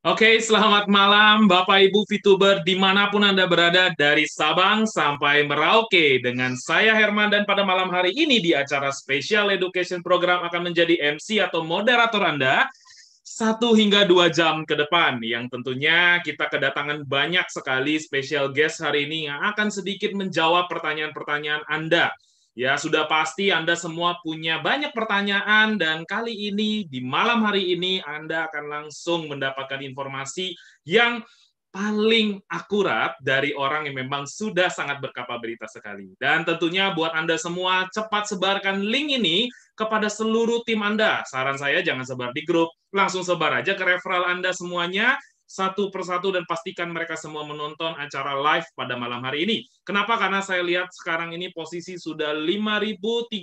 Oke, selamat malam Bapak Ibu VTuber dimanapun Anda berada dari Sabang sampai Merauke. Dengan saya Herman dan pada malam hari ini di acara Special Education Program akan menjadi MC atau moderator Anda 1 hingga 2 jam ke depan. Yang tentunya kita kedatangan banyak sekali special guest hari ini yang akan sedikit menjawab pertanyaan-pertanyaan Anda. Ya, sudah pasti Anda semua punya banyak pertanyaan dan kali ini, di malam hari ini, Anda akan langsung mendapatkan informasi yang paling akurat dari orang yang memang sudah sangat berkapabilitas sekali. Dan tentunya buat Anda semua, cepat sebarkan link ini kepada seluruh tim Anda. Saran saya jangan sebar di grup, langsung sebar aja ke referral Anda semuanya, satu persatu dan pastikan mereka semua menonton acara live pada malam hari ini. Kenapa? Karena saya lihat sekarang ini posisi sudah 5.038.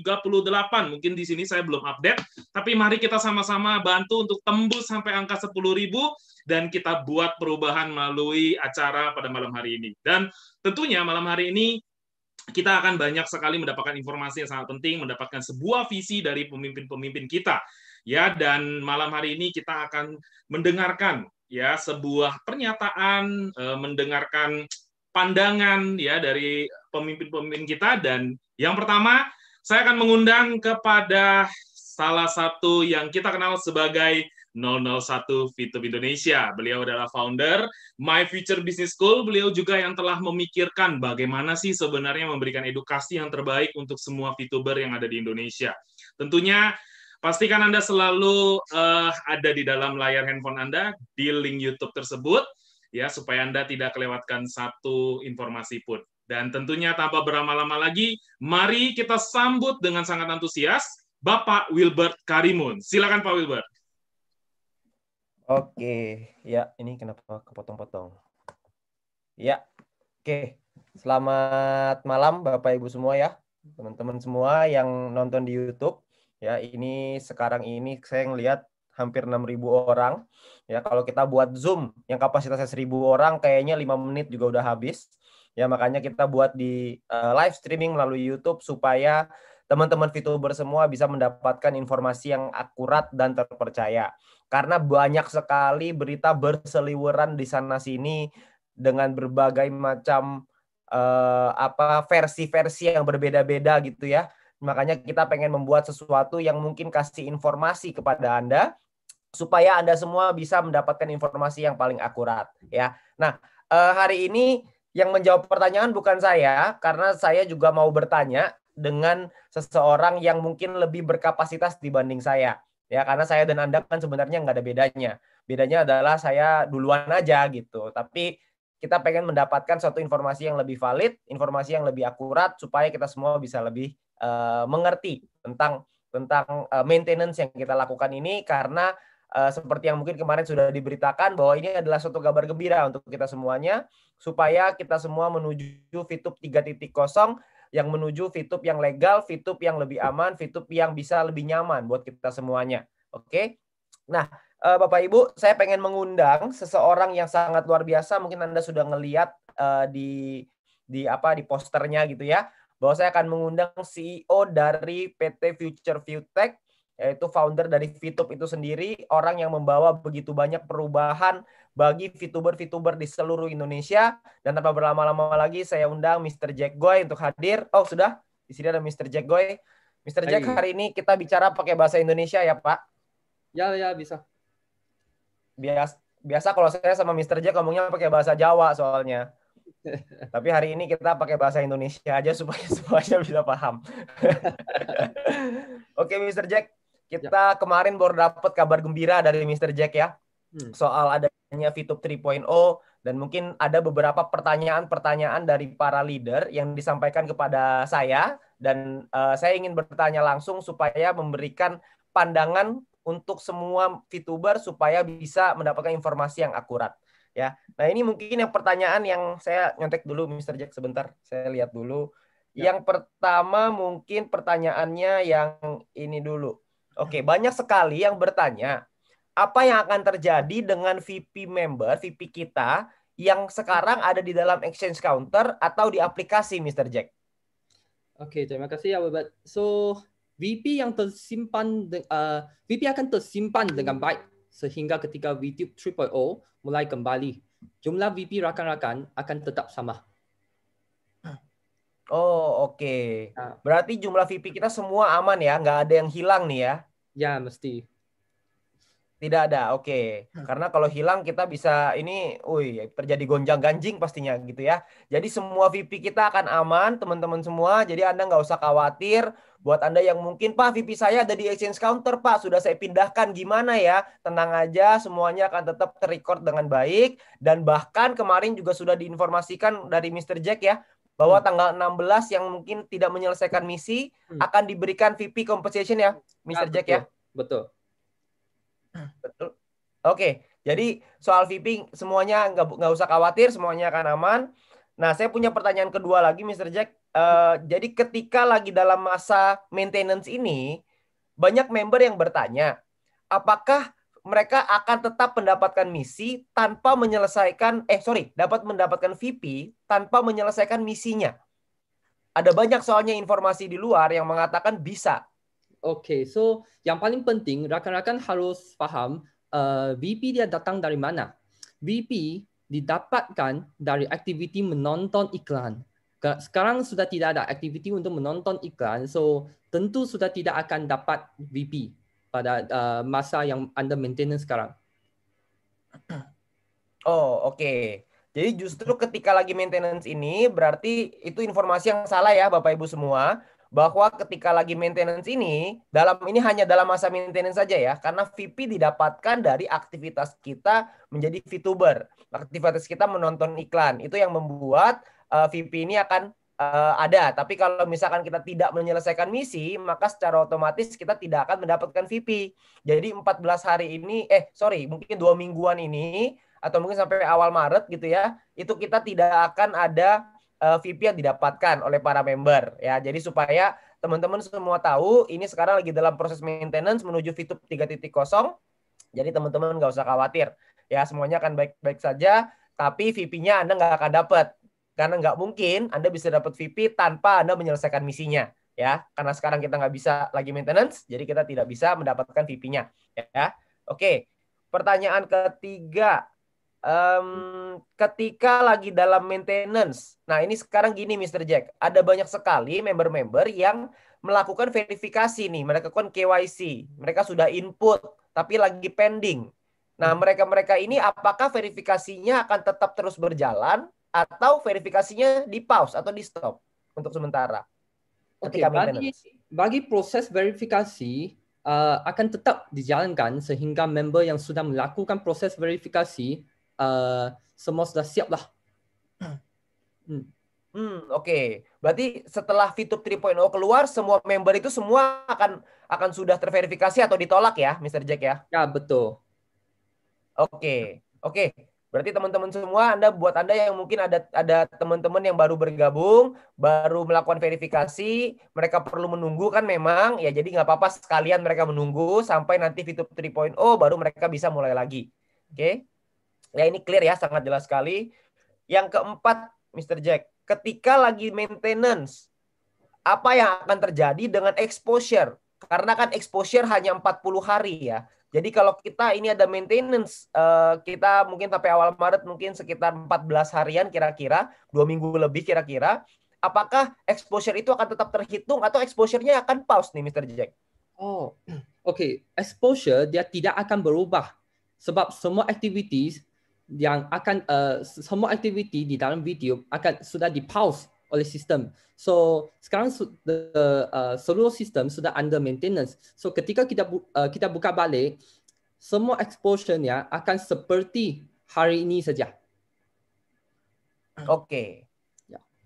Mungkin di sini saya belum update, tapi mari kita sama-sama bantu untuk tembus sampai angka 10.000 dan kita buat perubahan melalui acara pada malam hari ini. Dan tentunya malam hari ini kita akan banyak sekali mendapatkan informasi yang sangat penting, mendapatkan sebuah visi dari pemimpin-pemimpin kita. Ya, dan malam hari ini kita akan mendengarkan ya sebuah pernyataan, mendengarkan pandangan ya dari pemimpin-pemimpin kita. Dan yang pertama, saya akan mengundang kepada salah satu yang kita kenal sebagai 001 VTube Indonesia. Beliau adalah founder My Future Business School. Beliau juga yang telah memikirkan bagaimana sih sebenarnya memberikan edukasi yang terbaik untuk semua VTuber yang ada di Indonesia. Tentunya pastikan Anda selalu ada di dalam layar handphone Anda di link YouTube tersebut ya supaya Anda tidak kelewatkan satu informasi pun. Dan tentunya tanpa berlama-lama lagi, mari kita sambut dengan sangat antusias Bapak Wilbert Karimun. Silakan Pak Wilbert. Oke, ya ini kenapa kepotong-potong? Ya, oke. Selamat malam Bapak Ibu semua ya, teman-teman semua yang nonton di YouTube. Ya, ini sekarang ini saya ngelihat hampir 6.000 orang. Ya, kalau kita buat Zoom yang kapasitasnya 1.000 orang, kayaknya 5 menit juga udah habis. Ya, makanya kita buat di live streaming melalui YouTube supaya teman-teman VTuber semua bisa mendapatkan informasi yang akurat dan terpercaya. Karena banyak sekali berita berseliweran di sana-sini dengan berbagai macam versi-versi yang berbeda-beda gitu ya. Makanya kita pengen membuat sesuatu yang mungkin kasih informasi kepada Anda supaya Anda semua bisa mendapatkan informasi yang paling akurat ya. Nah, hari ini yang menjawab pertanyaan bukan saya, karena saya juga mau bertanya dengan seseorang yang mungkin lebih berkapasitas dibanding saya. Ya, karena saya dan Anda kan sebenarnya nggak ada bedanya. Bedanya adalah saya duluan aja gitu. Tapi kita pengen mendapatkan suatu informasi yang lebih valid, informasi yang lebih akurat, supaya kita semua bisa lebih mengerti tentang maintenance yang kita lakukan ini. Karena seperti yang mungkin kemarin sudah diberitakan bahwa ini adalah suatu kabar gembira untuk kita semuanya, supaya kita semua menuju VTube 3.0 yang menuju VTube yang legal, VTube yang lebih aman, VTube yang bisa lebih nyaman buat kita semuanya. Oke. Nah, Bapak Ibu, saya pengen mengundang seseorang yang sangat luar biasa. Mungkin Anda sudah ngelihat di posternya gitu ya, bahwa saya akan mengundang CEO dari PT Future ViewTech, yaitu founder dari VTube itu sendiri, orang yang membawa begitu banyak perubahan bagi VTuber-VTuber di seluruh Indonesia. Dan tanpa berlama-lama lagi, saya undang Mr. Jack Goy untuk hadir. Oh, sudah. Di sini ada Mr. Jack Goy. Mr. Jack, hari ini kita bicara pakai bahasa Indonesia ya, Pak? Ya, bisa. Biasa kalau saya sama Mr. Jack ngomongnya pakai bahasa Jawa soalnya. Tapi hari ini kita pakai bahasa Indonesia aja supaya semuanya bisa paham. Oke, Mr. Jack. Kita kemarin baru dapat kabar gembira dari Mr. Jack ya. Soal adanya VTube 3.0, dan mungkin ada beberapa pertanyaan-pertanyaan dari para leader yang disampaikan kepada saya, dan saya ingin bertanya langsung supaya memberikan pandangan untuk semua VTuber supaya bisa mendapatkan informasi yang akurat ya. Nah, ini mungkin yang pertanyaan yang saya nyontek dulu Mr. Jack sebentar. Saya lihat dulu. Yang pertama mungkin pertanyaannya yang ini dulu. Oke, banyak sekali yang bertanya, apa yang akan terjadi dengan VP member, VP kita yang sekarang ada di dalam exchange counter atau di aplikasi, Mr. Jack? Oke, terima kasih ya, Robert. So, VP yang VP akan tersimpan dengan baik sehingga ketika VTube 3.0 mulai kembali, jumlah VP rakan-rakan akan tetap sama. Oh, oke. Berarti jumlah VP kita semua aman ya, nggak ada yang hilang nih ya? Ya, mesti. Tidak ada, oke. Karena kalau hilang kita bisa ini, terjadi gonjang-ganjing pastinya gitu ya. Jadi semua VP kita akan aman, teman-teman semua. Jadi Anda nggak usah khawatir. Buat Anda yang mungkin, Pak, VP saya ada di exchange counter, Pak, sudah saya pindahkan, gimana ya? Tenang aja, semuanya akan tetap terrecord dengan baik. Dan bahkan kemarin juga sudah diinformasikan dari Mr. Jack ya, bahwa tanggal 16 yang mungkin tidak menyelesaikan misi akan diberikan VP compensation ya, Mr. Jack ya? Betul. Betul. Oke, jadi soal VP semuanya nggak usah khawatir, semuanya akan aman. Nah, saya punya pertanyaan kedua lagi, Mr. Jack. Jadi ketika lagi dalam masa maintenance ini, banyak member yang bertanya, apakah mereka akan tetap mendapatkan misi tanpa menyelesaikan, dapat mendapatkan VP tanpa menyelesaikan misinya? Ada banyak soalnya informasi di luar yang mengatakan bisa. Oke, so yang paling penting rakan-rakan harus paham VP dia datang dari mana. VP didapatkan dari aktiviti menonton iklan. Sekarang sudah tidak ada aktiviti untuk menonton iklan, so tentu sudah tidak akan dapat VP pada masa yang Anda maintenance sekarang. Oh, oke. Jadi justru ketika lagi maintenance ini berarti itu informasi yang salah ya Bapak Ibu semua. Bahwa ketika lagi maintenance ini, ini hanya dalam masa maintenance saja ya, karena VP didapatkan dari aktivitas kita menjadi VTuber. Aktivitas kita menonton iklan, itu yang membuat VP ini akan ada. Tapi kalau misalkan kita tidak menyelesaikan misi, maka secara otomatis kita tidak akan mendapatkan VP. Jadi 14 hari ini, mungkin 2 mingguan ini, atau mungkin sampai awal Maret gitu ya, itu kita tidak akan ada VP yang didapatkan oleh para member ya. Jadi supaya teman-teman semua tahu ini sekarang lagi dalam proses maintenance menuju VTube 3.0. Jadi teman-teman nggak usah khawatir ya, semuanya akan baik-baik saja. Tapi VP-nya Anda nggak akan dapat karena nggak mungkin Anda bisa dapat VP tanpa Anda menyelesaikan misinya ya. Karena sekarang kita nggak bisa lagi maintenance, jadi kita tidak bisa mendapatkan VP-nya ya. Oke, pertanyaan ketiga. Ketika lagi dalam maintenance, nah ini sekarang gini Mr. Jack, ada banyak sekali member-member yang melakukan verifikasi nih, mereka kan KYC, mereka sudah input tapi lagi pending. Nah mereka-mereka ini apakah verifikasinya akan tetap terus berjalan atau verifikasinya di pause atau di stop untuk sementara? Oke, bagi proses verifikasi akan tetap dijalankan sehingga member yang sudah melakukan proses verifikasi semua sudah siap lah. Oke. Berarti setelah VTube 3.0 keluar, semua member itu semua akan sudah terverifikasi atau ditolak ya, Mr. Jack ya? Ya, betul. Oke. Berarti teman-teman semua, buat Anda yang mungkin ada teman-teman yang baru bergabung, baru melakukan verifikasi, mereka perlu menunggu kan memang, ya jadi nggak apa-apa sekalian mereka menunggu sampai nanti VTube 3.0 baru mereka bisa mulai lagi. Oke? Ya ini clear ya, sangat jelas sekali. Yang keempat, Mr. Jack, ketika lagi maintenance, apa yang akan terjadi dengan exposure? Karena kan exposure hanya 40 hari ya. Jadi kalau kita ini ada maintenance, kita mungkin sampai awal Maret mungkin sekitar 14 harian kira-kira, 2 minggu lebih kira-kira. Apakah exposure itu akan tetap terhitung atau exposure-nya akan pause nih Mr. Jack? Oh, oke. Exposure dia tidak akan berubah. Sebab semua activities semua aktiviti di dalam video akan sudah di-pause oleh sistem. So sekarang seluruh sistem sudah under maintenance. So ketika kita buka balik, semua exposure-nya akan seperti hari ini saja. Oke.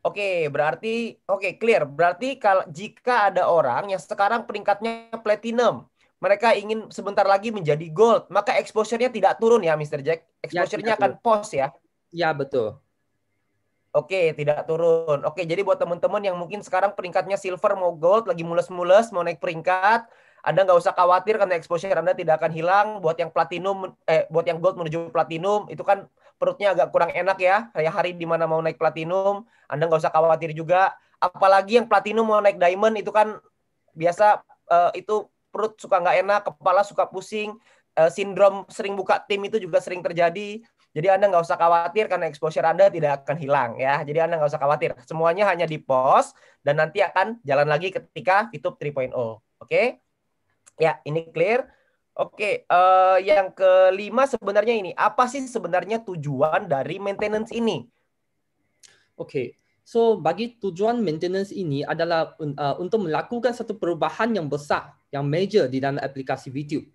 Oke, berarti clear. Berarti jika ada orang yang sekarang peringkatnya platinum, mereka ingin sebentar lagi menjadi gold, maka exposure-nya tidak turun ya, Mr. Jack. Exposure-nya akan pause ya. Ya, betul. Oke, tidak turun. Oke, jadi buat teman-teman yang mungkin sekarang peringkatnya silver mau gold, lagi mules-mules, mau naik peringkat, Anda nggak usah khawatir karena exposure Anda tidak akan hilang. Buat yang platinum, buat yang gold menuju platinum, itu kan perutnya agak kurang enak ya. Kayak hari di mana mau naik platinum, Anda nggak usah khawatir juga. Apalagi yang platinum mau naik diamond, itu kan biasa itu perut suka nggak enak, kepala suka pusing. sindrom sering buka tim itu juga sering terjadi. Jadi Anda nggak usah khawatir karena exposure Anda tidak akan hilang ya. Jadi Anda nggak usah khawatir. Semuanya hanya di pause dan nanti akan jalan lagi ketika VTube 3.0. Oke? Ya, ini clear. Oke, yang kelima sebenarnya ini. Apa sih sebenarnya tujuan dari maintenance ini? Oke. So, bagi tujuan maintenance ini adalah untuk melakukan satu perubahan yang besar, yang major di dalam aplikasi VTube.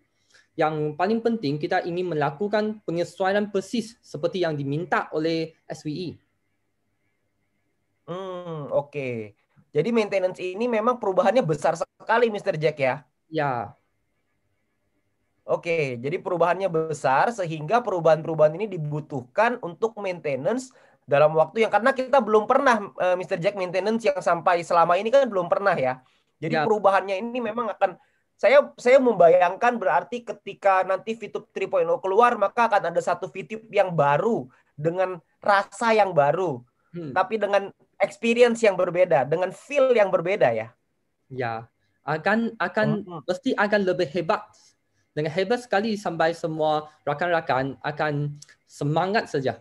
Yang paling penting, kita ingin melakukan penyesuaian persis seperti yang diminta oleh SWE. Oke. Jadi maintenance ini memang perubahannya besar sekali, Mr. Jack ya? Ya, Oke, jadi perubahannya besar sehingga perubahan-perubahan ini dibutuhkan untuk maintenance dalam waktu yang karena kita belum pernah Mr. Jack maintenance yang sampai selama ini kan belum pernah ya. Jadi ya. perubahannya ini memang akan saya membayangkan berarti ketika nanti VTube 3.0 keluar maka akan ada satu VTube yang baru dengan rasa yang baru, tapi dengan experience yang berbeda, dengan feel yang berbeda ya. Ya, akan pasti akan lebih hebat. Dengan hebat sekali sampai semua rakan-rakan akan semangat saja.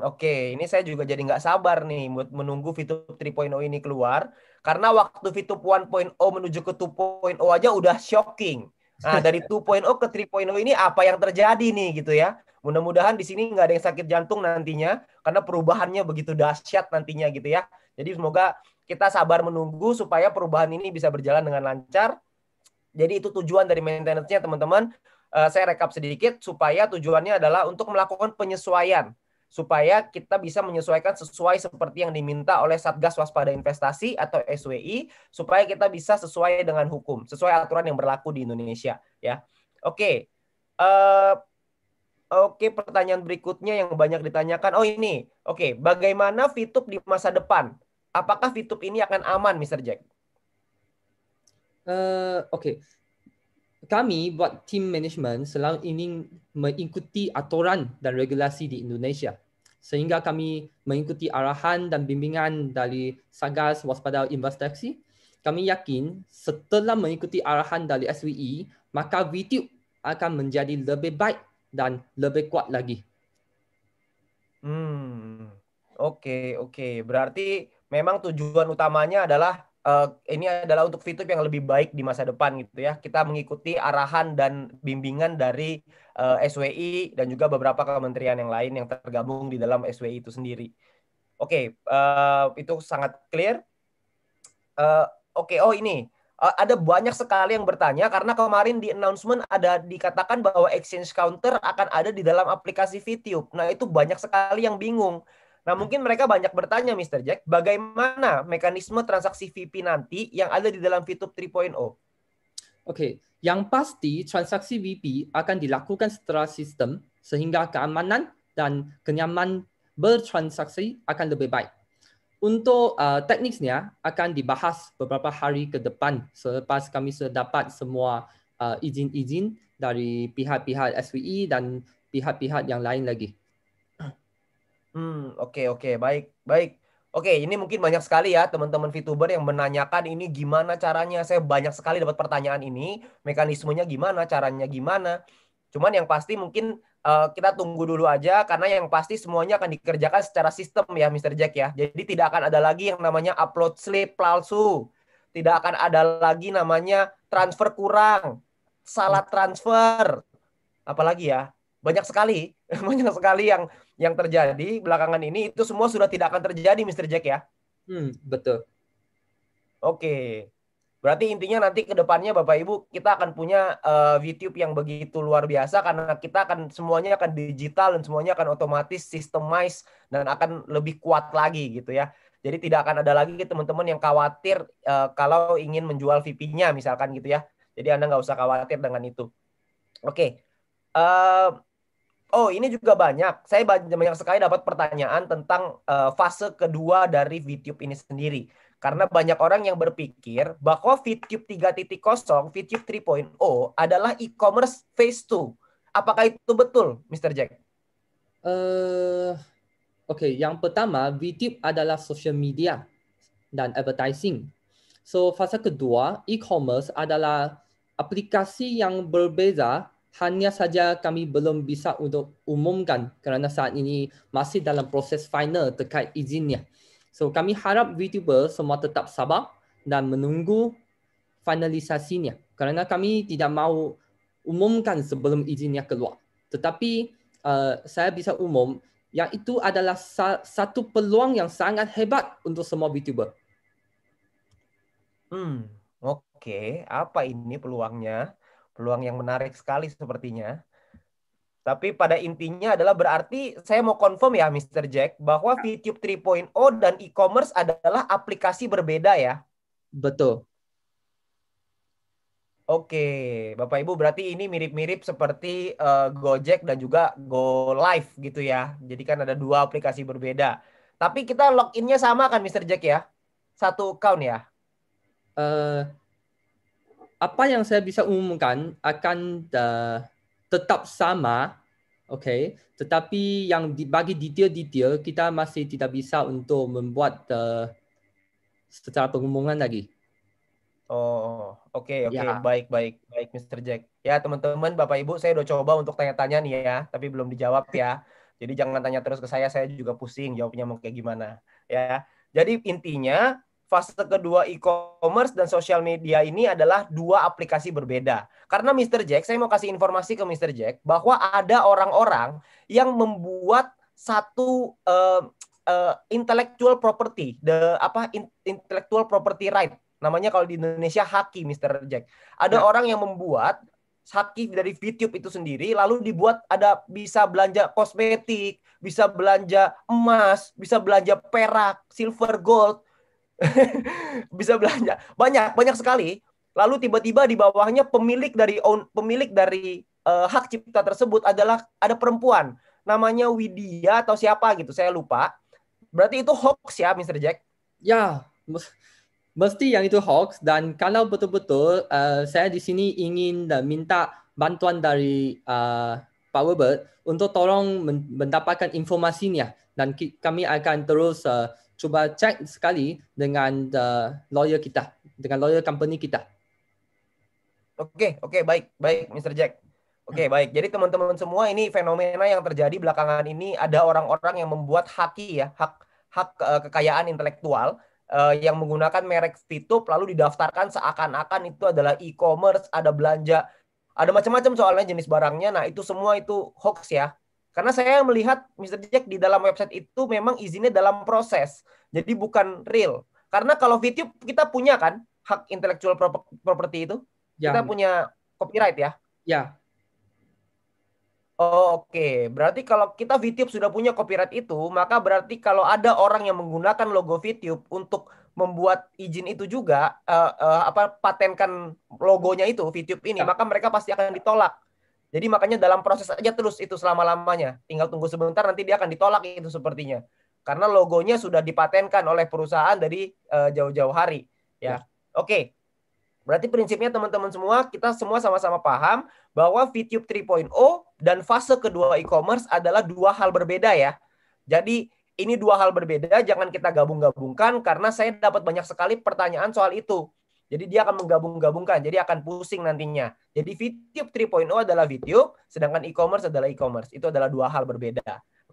Oke. Ini saya juga jadi nggak sabar nih buat menunggu VTube 3.0 ini keluar. Karena waktu VTube 1.0 menuju ke 2.0 aja udah shocking. Nah, dari 2.0 ke 3.0 ini apa yang terjadi nih gitu ya. Mudah-mudahan di sini nggak ada yang sakit jantung nantinya. Karena perubahannya begitu dahsyat nantinya gitu ya. Jadi semoga kita sabar menunggu supaya perubahan ini bisa berjalan dengan lancar. Jadi itu tujuan dari maintenance-nya teman-teman. Saya rekap sedikit supaya tujuannya adalah untuk melakukan penyesuaian supaya kita bisa menyesuaikan sesuai seperti yang diminta oleh Satgas Waspada Investasi atau SWI supaya kita bisa sesuai dengan hukum, sesuai aturan yang berlaku di Indonesia ya. Oke. Oke, pertanyaan berikutnya yang banyak ditanyakan. Oh ini. Oke, bagaimana VTube di masa depan? Apakah VTube ini akan aman, Mr. Jack? Oke. Kami buat tim management selalu ingin mengikuti aturan dan regulasi di Indonesia. Sehingga kami mengikuti arahan dan bimbingan dari Satgas Waspada Investasi. Kami yakin setelah mengikuti arahan dari SWE, maka VTube akan menjadi lebih baik dan lebih kuat lagi. Oke. Berarti memang tujuan utamanya adalah ini adalah untuk VTube yang lebih baik di masa depan gitu ya. Kita mengikuti arahan dan bimbingan dari SWI dan juga beberapa kementerian yang lain yang tergabung di dalam SWI itu sendiri. Oke, itu sangat clear. Oke, oh ini ada banyak sekali yang bertanya karena kemarin di announcement ada dikatakan bahwa exchange counter akan ada di dalam aplikasi VTube. Nah, itu banyak sekali yang bingung. Nah, mungkin mereka banyak bertanya, Mr. Jack, bagaimana mekanisme transaksi VP nanti yang ada di dalam VTube 3.0? Oke, yang pasti transaksi VP akan dilakukan secara sistem sehingga keamanan dan kenyamanan bertransaksi akan lebih baik. Untuk teknisnya akan dibahas beberapa hari ke depan selepas kami sudah dapat semua izin-izin dari pihak-pihak SWE dan pihak-pihak yang lain lagi. Oke, baik. Oke, ini mungkin banyak sekali ya teman-teman VTuber yang menanyakan ini gimana caranya. Saya banyak sekali dapat pertanyaan ini, mekanismenya gimana, caranya gimana. Cuman yang pasti mungkin kita tunggu dulu aja karena yang pasti semuanya akan dikerjakan secara sistem ya Mr. Jack ya. Jadi tidak akan ada lagi yang namanya upload slip palsu. Tidak akan ada lagi namanya transfer kurang, salah transfer. Apalagi ya, banyak sekali banyak sekali yang terjadi belakangan ini, itu semua sudah tidak akan terjadi Mr. Jack ya. Betul. Oke. Berarti intinya nanti ke depannya Bapak Ibu kita akan punya VTube yang begitu luar biasa karena kita akan semuanya akan digital dan semuanya akan otomatis systemized dan akan lebih kuat lagi gitu ya. Jadi tidak akan ada lagi teman-teman yang khawatir kalau ingin menjual VP-nya misalkan gitu ya. Jadi Anda nggak usah khawatir dengan itu. Oke. Oh, ini juga banyak. Saya banyak sekali dapat pertanyaan tentang fase kedua dari VTube ini sendiri. Karena banyak orang yang berpikir bahwa VTube 3.0, VTube 3.0 adalah e-commerce phase 2. Apakah itu betul, Mr. Jack? Oke, yang pertama, VTube adalah social media dan advertising. So, fase kedua, e-commerce adalah aplikasi yang berbeza hanya saja kami belum bisa untuk umumkan kerana saat ini masih dalam proses final terkait izinnya. So kami harap VTuber semua tetap sabar dan menunggu finalisasinya kerana kami tidak mahu umumkan sebelum izinnya keluar. Tetapi saya bisa umum yang itu adalah satu peluang yang sangat hebat untuk semua VTuber. Oke. Apa ini peluangnya? Peluang yang menarik sekali sepertinya. Tapi pada intinya adalah berarti saya mau confirm ya Mr. Jack bahwa VTube 3.0 dan e-commerce adalah aplikasi berbeda ya. Betul. Oke, Bapak Ibu berarti ini mirip-mirip seperti Gojek dan juga Go Live gitu ya. Jadi kan ada dua aplikasi berbeda. Tapi kita loginnya sama kan Mr. Jack ya? Satu account ya? Apa yang saya bisa umumkan akan tetap sama, okay? Tetapi yang bagi detail-detail kita masih tidak bisa untuk membuat secara pengumuman lagi. Oh, oke, Ya. baik, Mr. Jack. Ya, teman-teman, Bapak Ibu, saya udah coba untuk tanya-tanya nih ya, tapi belum dijawab ya. Jadi jangan tanya terus ke saya juga pusing jawabnya mau kayak gimana. Ya, jadi intinya fase kedua e-commerce dan sosial media ini adalah dua aplikasi berbeda. Karena Mr. Jack, saya mau kasih informasi ke Mr. Jack bahwa ada orang-orang yang membuat satu intellectual property, intellectual property right. Namanya kalau di Indonesia haki, Mr. Jack. Ada orang yang membuat haki dari VTube itu sendiri, lalu dibuat ada bisa belanja kosmetik, bisa belanja emas, bisa belanja perak, silver, gold, bisa belanja banyak sekali. Lalu tiba-tiba di bawahnya pemilik dari hak cipta tersebut adalah ada perempuan, namanya Widya atau siapa gitu, saya lupa. Berarti itu hoax ya, Mr. Jack? Ya, mesti yang itu hoax, dan kalau betul-betul saya di sini ingin minta bantuan dari Pak Wilbert untuk tolong mendapatkan informasinya, dan kami akan terus cuba cek sekali dengan lawyer kita, dengan lawyer company kita. Oke, baik Mr. Jack. Oke, baik. Jadi teman-teman semua, ini fenomena yang terjadi belakangan ini, ada orang-orang yang membuat haki ya, hak kekayaan intelektual yang menggunakan merek VTube lalu didaftarkan seakan-akan itu adalah e-commerce, ada belanja, ada macam-macam soalnya jenis barangnya. Nah, itu semua itu hoax ya. Karena saya melihat Mr. Jack di dalam website itu memang izinnya dalam proses. Jadi bukan real. Karena kalau VTube kita punya kan hak intellectual property itu. Ya. Kita punya copyright ya. Ya. Oh, oke. Berarti kalau kita VTube sudah punya copyright itu, maka berarti kalau ada orang yang menggunakan logo VTube untuk membuat izin itu juga, patenkan logonya itu VTube ini, maka mereka pasti akan ditolak. Jadi makanya dalam proses aja terus itu selama-lamanya. Tinggal tunggu sebentar, nanti dia akan ditolak itu sepertinya. Karena logonya sudah dipatenkan oleh perusahaan dari jauh-jauh hari. Ya. Oke. Berarti prinsipnya teman-teman semua, kita semua sama-sama paham bahwa VTube 3.0 dan fase kedua e-commerce adalah dua hal berbeda ya. Jadi ini dua hal berbeda, jangan kita gabung-gabungkan karena saya dapat banyak sekali pertanyaan soal itu. Jadi dia akan menggabung-gabungkan, jadi akan pusing nantinya. Jadi VTube 3.0 adalah VTube, sedangkan e-commerce adalah e-commerce. Itu adalah dua hal berbeda.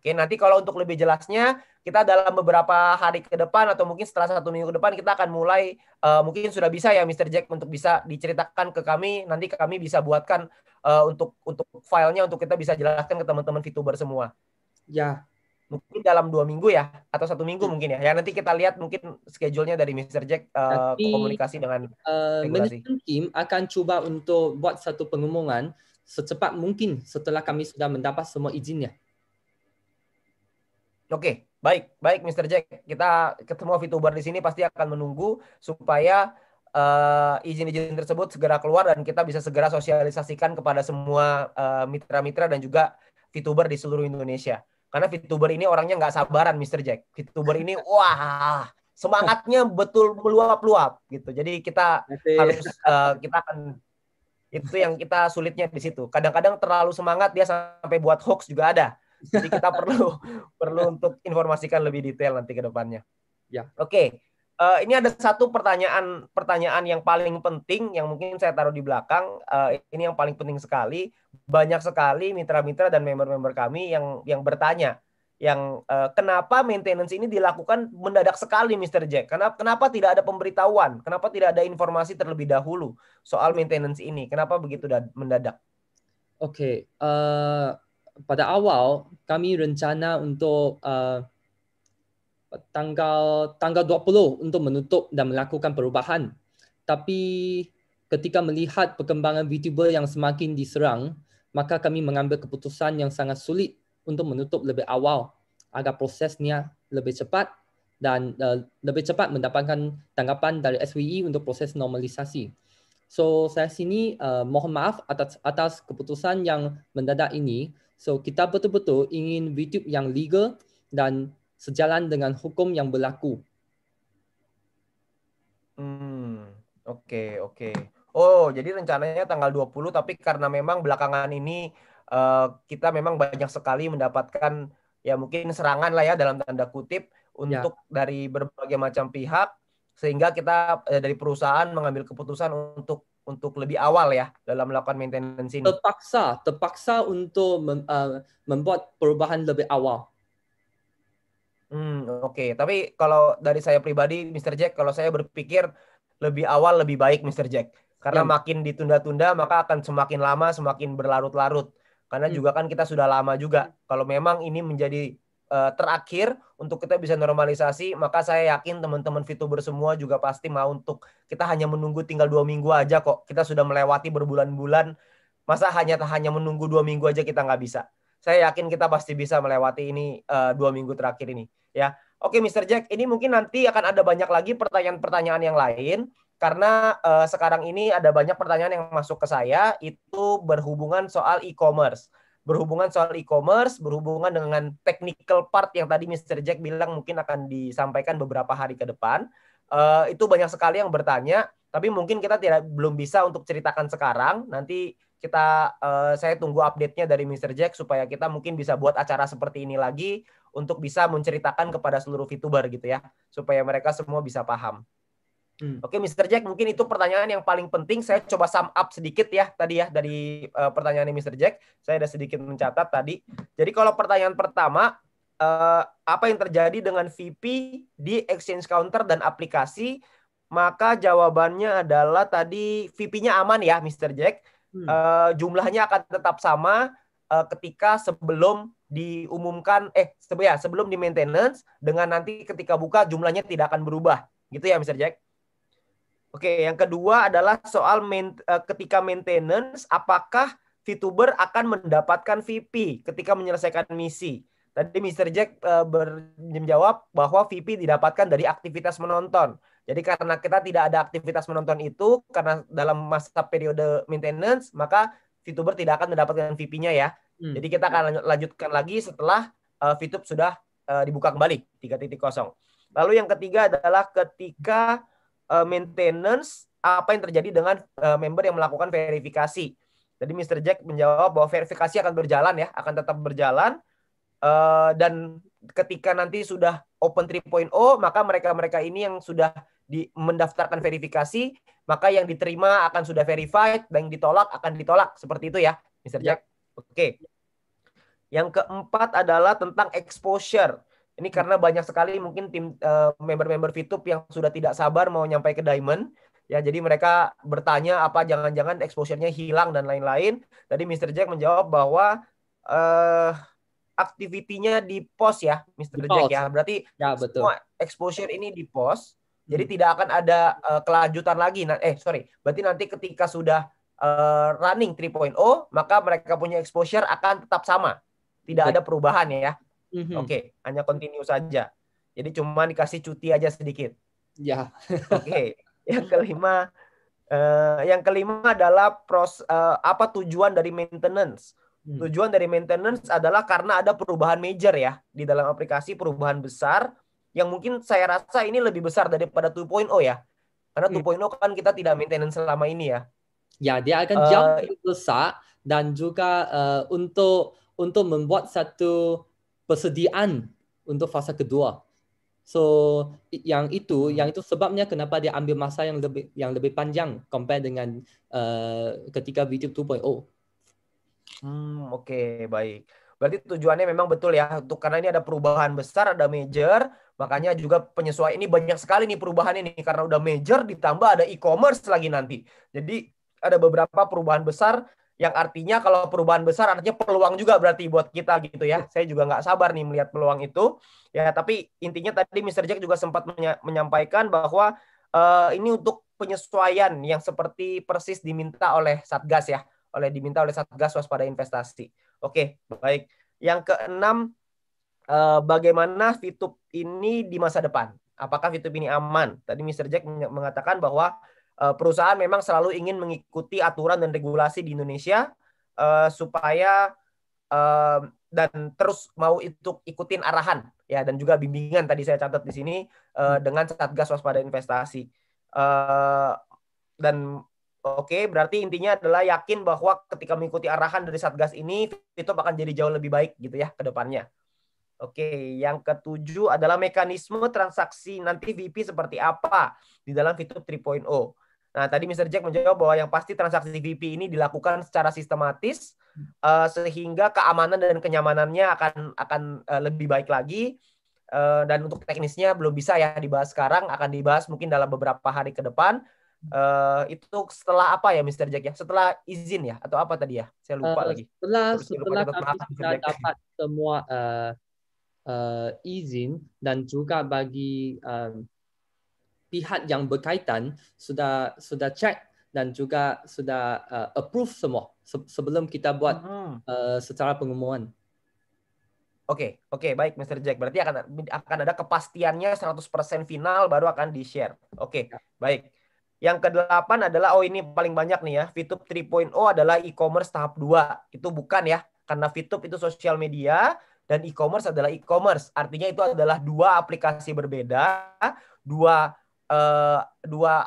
Oke, nanti kalau untuk lebih jelasnya, kita dalam beberapa hari ke depan atau mungkin setelah 1 minggu ke depan, kita akan mulai, mungkin sudah bisa ya Mr. Jack untuk bisa diceritakan ke kami, nanti kami bisa buatkan untuk filenya, untuk kita bisa jelaskan ke teman-teman VTuber semua. Ya. Mungkin dalam 2 minggu ya, atau 1 minggu mungkin ya. Ya nanti kita lihat mungkin schedule-nya dari Mr. Jack, komunikasi dengan regulasi. Management team akan coba untuk buat satu pengumuman secepat mungkin setelah kami sudah mendapat semua izinnya. Oke, baik Mr. Jack. Kita ketemu VTuber di sini pasti akan menunggu supaya izin-izin tersebut segera keluar dan kita bisa segera sosialisasikan kepada semua mitra-mitra dan juga VTuber di seluruh Indonesia. Karena VTuber ini orangnya nggak sabaran, Mr. Jack. VTuber ini, wah, semangatnya betul meluap-luap gitu. Jadi kita harus kita akan, itu yang kita sulitnya di situ. Kadang-kadang terlalu semangat dia sampai buat hoax juga ada. Jadi kita perlu untuk informasikan lebih detail nanti ke depannya. Ya. Oke. Ini ada satu pertanyaan yang paling penting yang mungkin saya taruh di belakang. Ini yang paling penting sekali. Banyak sekali mitra-mitra dan member-member kami yang bertanya, kenapa maintenance ini dilakukan mendadak sekali, Mr. Jack? Kenapa tidak ada pemberitahuan? Kenapa tidak ada informasi terlebih dahulu soal maintenance ini? Kenapa begitu mendadak? Oke, pada awal kami rencana untuk tanggal 20 untuk menutup dan melakukan perubahan. Tapi ketika melihat perkembangan VTuber yang semakin diserang, maka kami mengambil keputusan yang sangat sulit untuk menutup lebih awal agar prosesnya lebih cepat dan lebih cepat mendapatkan tanggapan dari SWE untuk proses normalisasi. So saya sini mohon maaf atas keputusan yang mendadak ini. So kita betul-betul ingin VTube yang legal dan sejalan dengan hukum yang berlaku. Oke. Oh, jadi rencananya tanggal 20, tapi karena memang belakangan ini kita memang banyak sekali mendapatkan ya mungkin serangan lah ya dalam tanda kutip untuk dari berbagai macam pihak, sehingga kita dari perusahaan mengambil keputusan untuk lebih awal ya dalam melakukan maintenance ini. Terpaksa untuk membuat perubahan lebih awal. Oke. Tapi kalau dari saya pribadi, Mr. Jack, kalau saya berpikir lebih awal lebih baik, Mr. Jack. Karena makin ditunda-tunda, maka akan semakin lama, semakin berlarut-larut. Karena juga kan kita sudah lama juga. Kalau memang ini menjadi terakhir untuk kita bisa normalisasi, maka saya yakin teman-teman VTuber semua juga pasti mau untuk kita hanya menunggu tinggal 2 minggu aja kok. Kita sudah melewati berbulan-bulan. Masa hanya menunggu 2 minggu aja kita nggak bisa. Saya yakin kita pasti bisa melewati ini 2 minggu terakhir ini. Ya, oke, Mr. Jack. Ini mungkin nanti akan ada banyak lagi pertanyaan-pertanyaan yang lain karena sekarang ini ada banyak pertanyaan yang masuk ke saya itu berhubungan soal e-commerce, berhubungan dengan technical part yang tadi Mr. Jack bilang mungkin akan disampaikan beberapa hari ke depan. Itu banyak sekali yang bertanya, tapi mungkin kita belum bisa untuk ceritakan sekarang. Nanti saya tunggu update-nya dari Mr. Jack supaya kita mungkin bisa buat acara seperti ini lagi untuk bisa menceritakan kepada seluruh VTuber gitu ya, supaya mereka semua bisa paham. Oke, Mr. Jack, mungkin itu pertanyaan yang paling penting. Saya coba sum up sedikit ya tadi ya dari pertanyaan Mr. Jack. Saya ada sedikit mencatat tadi. Jadi kalau pertanyaan pertama, apa yang terjadi dengan VP di exchange counter dan aplikasi? Maka jawabannya adalah tadi VP-nya aman ya, Mr. Jack. Jumlahnya akan tetap sama ketika sebelum diumumkan sebelum di maintenance, dengan nanti ketika buka jumlahnya tidak akan berubah gitu ya, Mr. Jack. Oke, yang kedua adalah soal ketika maintenance, apakah VTuber akan mendapatkan VP ketika menyelesaikan misi? Tadi Mr. Jack menjawab bahwa VP didapatkan dari aktivitas menonton. Jadi karena kita tidak ada aktivitas menonton itu, karena dalam masa periode maintenance, maka VTuber tidak akan mendapatkan VP-nya ya. Jadi kita akan lanjutkan lagi setelah VTube sudah dibuka kembali 3.0. Lalu yang ketiga adalah ketika maintenance, apa yang terjadi dengan member yang melakukan verifikasi. Jadi Mr. Jack menjawab bahwa verifikasi akan berjalan ya, akan tetap berjalan. Dan ketika nanti sudah Open 3.0, maka mereka ini yang sudah mendaftarkan verifikasi, maka yang diterima akan sudah verified, dan yang ditolak akan ditolak. Seperti itu ya, Mr. Jack. Oke. Yang keempat adalah tentang exposure. Ini karena banyak sekali mungkin tim member-member VTube yang sudah tidak sabar mau nyampai ke Diamond. Ya, jadi mereka bertanya apa jangan-jangan exposure-nya hilang dan lain-lain. Tadi Mr. Jack menjawab bahwa activity-nya di post ya, Mr. Jack ya. Berarti betul. semua exposure ini di post. Jadi tidak akan ada kelanjutan lagi. Berarti nanti ketika sudah running 3.0, maka mereka punya exposure akan tetap sama. Tidak ada perubahan ya. Oke, hanya continue saja. Jadi cuma dikasih cuti aja sedikit. Ya. Oke. Yang kelima adalah apa tujuan dari maintenance? Tujuan dari maintenance adalah karena ada perubahan major ya di dalam aplikasi, perubahan besar yang mungkin saya rasa ini lebih besar daripada 2.0 ya. Karena 2.0 kan kita tidak maintenance selama ini ya. Ya, dia akan jauh lebih besar dan juga untuk membuat satu persediaan untuk fase kedua. So yang itu sebabnya kenapa dia ambil masa yang lebih panjang compare dengan ketika VTube 2.0. Oke, baik. Berarti tujuannya memang betul ya, karena ini ada perubahan besar, ada major, makanya juga penyesuaian ini banyak sekali nih perubahan ini karena udah major ditambah ada e-commerce lagi nanti. Jadi ada beberapa perubahan besar yang artinya kalau perubahan besar artinya peluang juga berarti buat kita gitu ya. Saya juga nggak sabar nih melihat peluang itu. Ya, tapi intinya tadi Mr. Jack juga sempat menyampaikan bahwa ini untuk penyesuaian yang seperti persis diminta oleh Satgas ya. Diminta oleh Satgas Waspada Investasi. Oke, baik. Yang keenam, bagaimana VTube ini di masa depan? Apakah VTube ini aman? Tadi Mr. Jack mengatakan bahwa perusahaan memang selalu ingin mengikuti aturan dan regulasi di Indonesia supaya dan terus mau ikutin arahan ya dan juga bimbingan tadi saya catat di sini dengan Satgas Waspada Investasi. Dan oke, berarti intinya adalah yakin bahwa ketika mengikuti arahan dari Satgas ini, VTube akan jadi jauh lebih baik gitu ya ke depannya. Oke, yang ketujuh adalah mekanisme transaksi nanti VP seperti apa di dalam VTube 3.0. Nah, tadi Mr. Jack menjawab bahwa yang pasti transaksi VP ini dilakukan secara sistematis sehingga keamanan dan kenyamanannya akan lebih baik lagi. Dan untuk teknisnya belum bisa ya dibahas sekarang, akan dibahas mungkin dalam beberapa hari ke depan. Itu setelah apa ya Mr. Jack ya? Setelah izin ya atau apa tadi ya? Saya lupa lagi. Setelah kami sudah dapat semua izin dan juga bagi pihak yang berkaitan sudah cek dan juga sudah approve semua sebelum kita buat secara pengumuman. Oke, baik Mr. Jack. Berarti akan ada kepastiannya 100% final baru akan di-share. Oke, baik. Yang ke-8 adalah, ini paling banyak nih ya, VTube 3.0 adalah e-commerce tahap 2. Itu bukan ya, karena VTube itu sosial media, dan e-commerce adalah e-commerce. Artinya itu adalah dua aplikasi berbeda, dua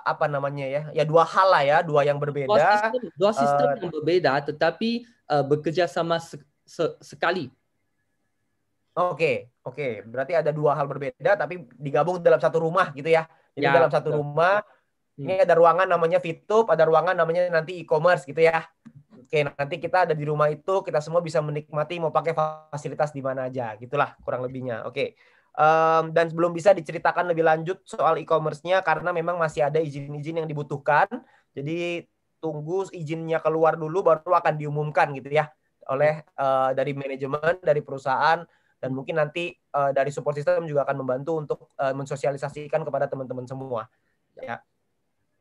apa namanya ya? Ya dua hal lah ya, dua yang berbeda. Dua sistem yang berbeda, tetapi bekerja sama sekali. Oke. Berarti ada dua hal berbeda, tapi digabung dalam satu rumah gitu ya. Jadi dalam satu rumah, ini ada ruangan namanya VTube, ada ruangan namanya nanti e-commerce gitu ya. Oke, nanti kita ada di rumah itu, kita semua bisa menikmati mau pakai fasilitas di mana aja, gitulah kurang lebihnya. Oke. Dan belum bisa diceritakan lebih lanjut soal e-commerce-nya karena memang masih ada izin-izin yang dibutuhkan. Jadi tunggu izinnya keluar dulu baru akan diumumkan gitu ya oleh dari manajemen, dari perusahaan, dan mungkin nanti dari support system juga akan membantu untuk mensosialisasikan kepada teman-teman semua. Ya.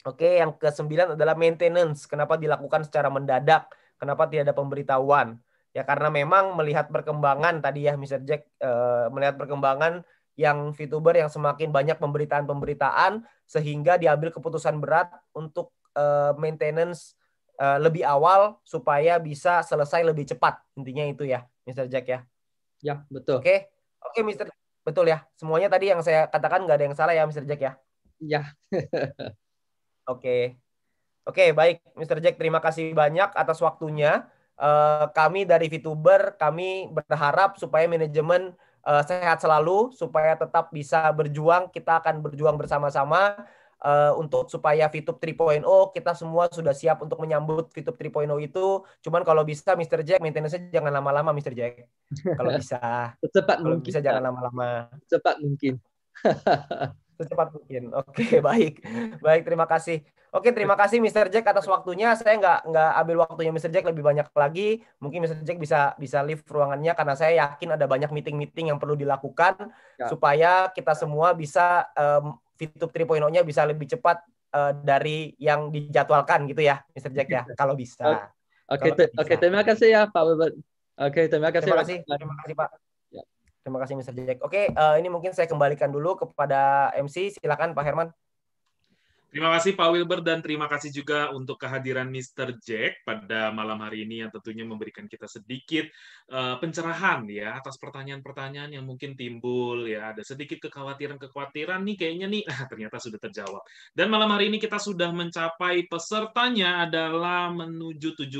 Oke, yang ke-9 adalah maintenance. Kenapa dilakukan secara mendadak? Kenapa tidak ada pemberitahuan? Ya karena memang melihat perkembangan tadi ya Mr. Jack, melihat perkembangan yang VTuber yang semakin banyak pemberitaan sehingga diambil keputusan berat untuk maintenance lebih awal supaya bisa selesai lebih cepat. Intinya itu ya Mr. Jack ya. Ya, betul. Oke, Mr. Betul ya. Semuanya tadi yang saya katakan nggak ada yang salah ya Mr. Jack ya. Ya. Oke, baik Mr. Jack, terima kasih banyak atas waktunya. Kami dari VTuber, kami berharap supaya manajemen sehat selalu, supaya tetap bisa berjuang. Kita akan berjuang bersama-sama untuk supaya VTube 3.0 kita semua sudah siap untuk menyambut VTube 3.0 itu. Cuman kalau bisa Mr. Jack, maintenance-nya jangan lama-lama Mr. Jack. Kalau bisa. Secepat kalau mungkin. bisa jangan lama-lama. Secepat mungkin. Secepat mungkin. Oke, baik. Terima kasih. Oke, terima kasih Mr. Jack atas waktunya. Saya nggak ambil waktunya Mr. Jack lebih banyak lagi. Mungkin Mr. Jack bisa leave ruangannya karena saya yakin ada banyak meeting-meeting yang perlu dilakukan supaya kita semua bisa VTube 3.0-nya bisa lebih cepat dari yang dijadwalkan gitu ya, Mr. Jack ya, kalau bisa. Oke, terima kasih ya Pak Wilbert. Oke, terima kasih. Terima kasih Pak. Terima kasih Mr. Jack. Oke, ini mungkin saya kembalikan dulu kepada MC. Silakan Pak Herman. Terima kasih Pak Wilber dan terima kasih juga untuk kehadiran Mr. Jack pada malam hari ini yang tentunya memberikan kita sedikit pencerahan ya atas pertanyaan-pertanyaan yang mungkin timbul ya. Ada sedikit kekhawatiran-kekhawatiran nih kayaknya nih ternyata sudah terjawab. Dan malam hari ini kita sudah mencapai pesertanya adalah menuju 17.000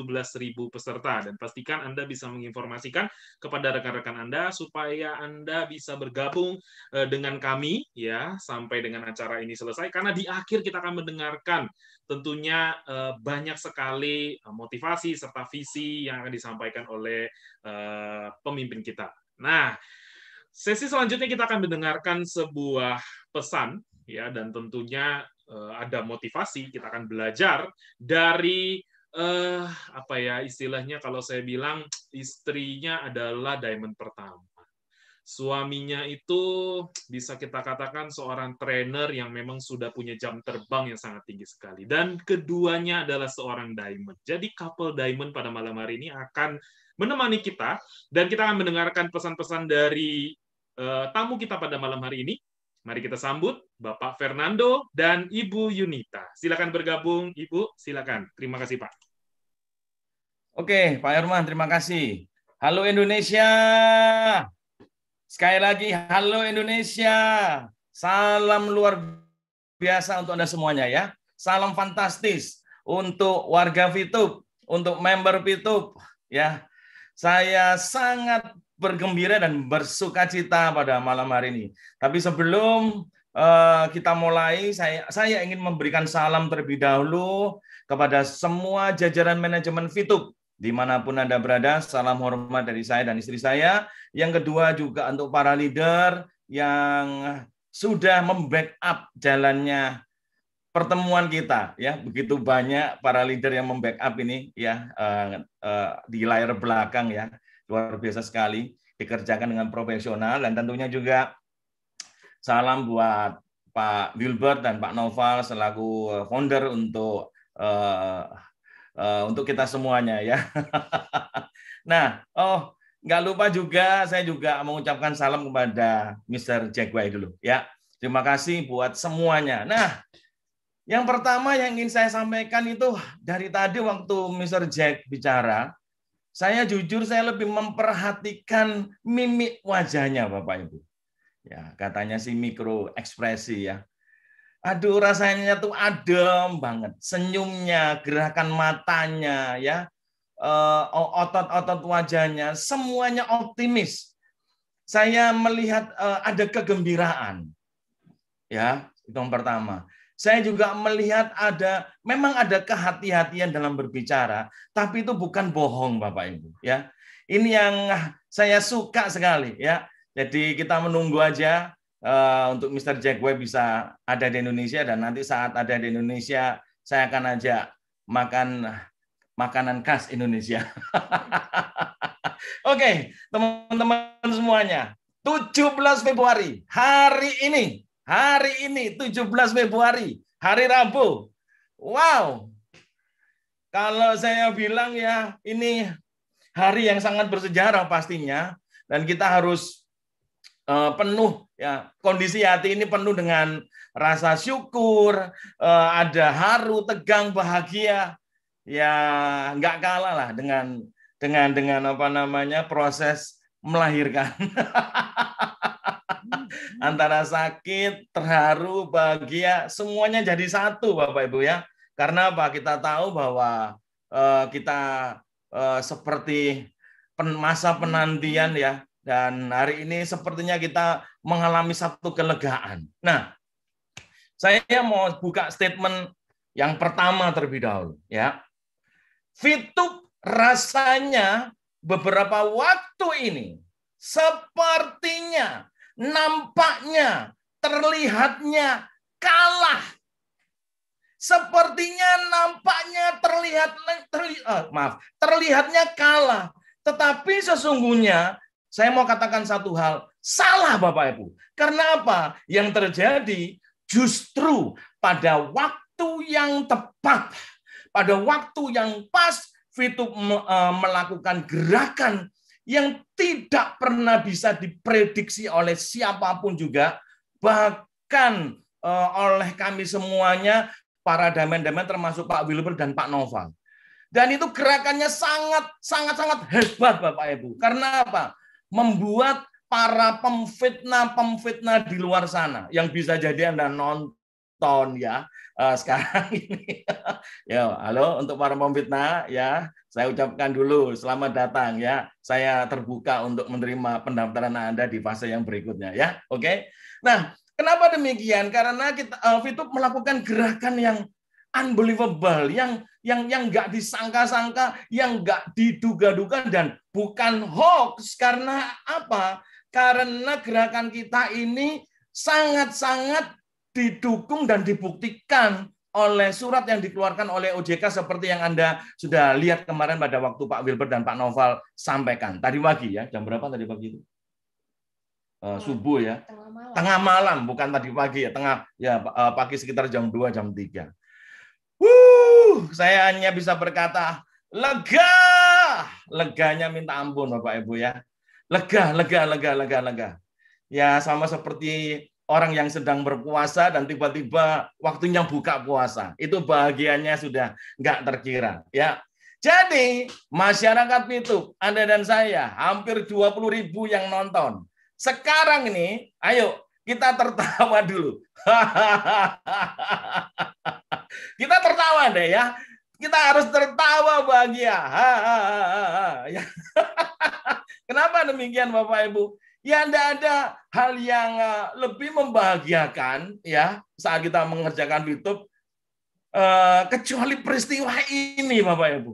peserta dan pastikan Anda bisa menginformasikan kepada rekan-rekan Anda supaya Anda bisa bergabung dengan kami ya sampai dengan acara ini selesai karena di akhir kita akan mendengarkan tentunya banyak sekali motivasi serta visi yang akan disampaikan oleh pemimpin kita. Nah, sesi selanjutnya kita akan mendengarkan sebuah pesan ya dan tentunya ada motivasi, kita akan belajar dari apa ya istilahnya kalau saya bilang istrinya adalah diamond pertama. Suaminya itu bisa kita katakan seorang trainer yang memang sudah punya jam terbang yang sangat tinggi sekali. Dan keduanya adalah seorang diamond. Jadi couple diamond pada malam hari ini akan menemani kita. Dan kita akan mendengarkan pesan-pesan dari tamu kita pada malam hari ini. Mari kita sambut Bapak Fernando dan Ibu Yunita. Silakan bergabung, Ibu. Silakan. Terima kasih, Pak. Oke, Pak Herman, terima kasih. Halo Indonesia. Sekali lagi, halo Indonesia. Salam luar biasa untuk Anda semuanya ya. Salam fantastis untuk warga VTube, untuk member VTube ya. Saya sangat bergembira dan bersukacita pada malam hari ini. Tapi sebelum kita mulai, saya ingin memberikan salam terlebih dahulu kepada semua jajaran manajemen VTube. Dimanapun Anda berada, salam hormat dari saya dan istri saya. Yang kedua juga untuk para leader yang sudah membackup jalannya pertemuan kita. Ya, begitu banyak para leader yang membackup ini ya di layar belakang ya, luar biasa sekali dikerjakan dengan profesional. Dan tentunya juga salam buat Pak Wilbert dan Pak Noval selaku founder untuk kita semuanya ya. Nah, nggak lupa juga saya juga mengucapkan salam kepada Mr. Jack White dulu ya. Terima kasih buat semuanya. Nah, yang pertama yang ingin saya sampaikan itu dari tadi waktu Mr. Jack bicara, saya jujur saya lebih memperhatikan mimik wajahnya Bapak Ibu. Ya, katanya sih mikro ekspresi ya. Aduh, rasanya tuh adem banget. Senyumnya, gerakan matanya, ya, otot-otot wajahnya, semuanya optimis. Saya melihat ada kegembiraan. Ya, itu yang pertama. Saya juga melihat memang ada kehati-hatian dalam berbicara, tapi itu bukan bohong, Bapak Ibu. Ya, ini yang saya suka sekali. Ya, jadi kita menunggu aja. Untuk Mr. Jack White bisa ada di Indonesia dan nanti saat ada di Indonesia saya akan ajak makan makanan khas Indonesia. Oke, teman-teman semuanya. 17 Februari, hari ini 17 Februari, hari Rabu. Wow. Kalau saya bilang ya ini hari yang sangat bersejarah pastinya dan kita harus penuh ya, kondisi hati ini penuh dengan rasa syukur, ada haru, tegang, bahagia, ya nggak kalah lah dengan apa namanya proses melahirkan. Antara sakit, terharu, bahagia, semuanya jadi satu Bapak Ibu ya. Karena apa? Kita tahu bahwa kita seperti masa penantian ya. Dan hari ini sepertinya kita mengalami satu kelegaan. Nah, saya mau buka statement yang pertama terlebih dahulu. Ya, VTube rasanya beberapa waktu ini sepertinya, nampaknya, terlihatnya kalah. Sepertinya, nampaknya, terlihatnya kalah. Tetapi sesungguhnya saya mau katakan satu hal, salah Bapak Ibu. Karena apa? Yang terjadi justru pada waktu yang tepat, pada waktu yang pas, VTube melakukan gerakan yang tidak pernah bisa diprediksi oleh siapapun juga, bahkan oleh kami semuanya, para damen-damen termasuk Pak Wilber dan Pak Noval. Dan itu gerakannya sangat hebat Bapak Ibu. Karena apa? Membuat para pemfitnah di luar sana yang bisa jadi Anda nonton ya sekarang ini. Ya, halo untuk para pemfitnah ya. Saya ucapkan dulu selamat datang ya. Saya terbuka untuk menerima pendaftaran Anda di fase yang berikutnya ya. Oke. Nah, kenapa demikian? Karena kita Fitup melakukan gerakan yang unbelievable, yang nggak disangka-sangka, yang nggak diduga-duga dan bukan hoax. Karena apa? Karena gerakan kita ini sangat-sangat didukung dan dibuktikan oleh surat yang dikeluarkan oleh OJK seperti yang Anda sudah lihat kemarin pada waktu Pak Wilber dan Pak Noval sampaikan. Tadi pagi ya, jam berapa tadi pagi itu? Subuh ya. Tengah malam, bukan tadi pagi ya, pagi sekitar jam 2, jam 3. Saya hanya bisa berkata, lega. Leganya minta ampun Bapak Ibu ya. Lega. Ya sama seperti orang yang sedang berpuasa dan tiba-tiba waktunya buka puasa. Itu bahagianya sudah nggak terkira. Ya. Jadi masyarakat Fitup, Anda dan saya, hampir 20.000 yang nonton. Sekarang ini, ayo kita tertawa dulu. Kita tertawa deh ya. Kita harus tertawa bahagia. Kenapa demikian Bapak Ibu? Ya tidak ada hal yang lebih membahagiakan ya saat kita mengerjakan Fitup kecuali peristiwa ini Bapak Ibu.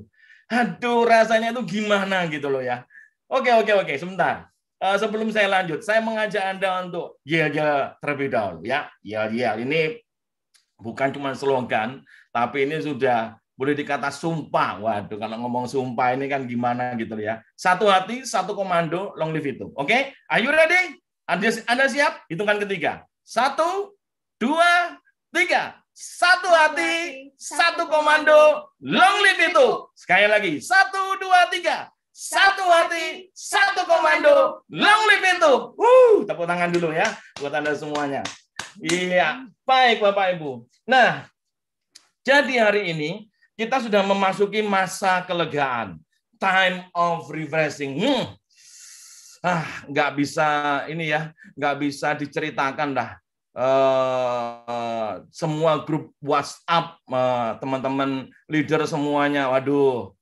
Aduh rasanya itu gimana gitu loh ya. Oke, sebentar. Sebelum saya lanjut, saya mengajak Anda untuk yel terlebih dahulu ya. Yel. Ini bukan cuma slogan, tapi ini sudah boleh dikata sumpah. Waduh, kalau ngomong sumpah ini kan gimana gitu ya. Satu hati, satu komando, long live Fitup. Oke? Are you ready? Anda siap? Hitungan ketiga. 1, 2, 3. Satu hati, satu komando, long live Fitup. Sekali lagi. 1, 2, 3. Satu hati, satu komando, long live Fitup. Tepuk tangan dulu ya buat Anda semuanya. Iya, baik Bapak Ibu. Nah, jadi hari ini kita sudah memasuki masa kelegaan, time of refreshing. Nggak bisa ini ya, nggak bisa diceritakan dah. Semua grup WhatsApp, teman-teman leader semuanya, waduh,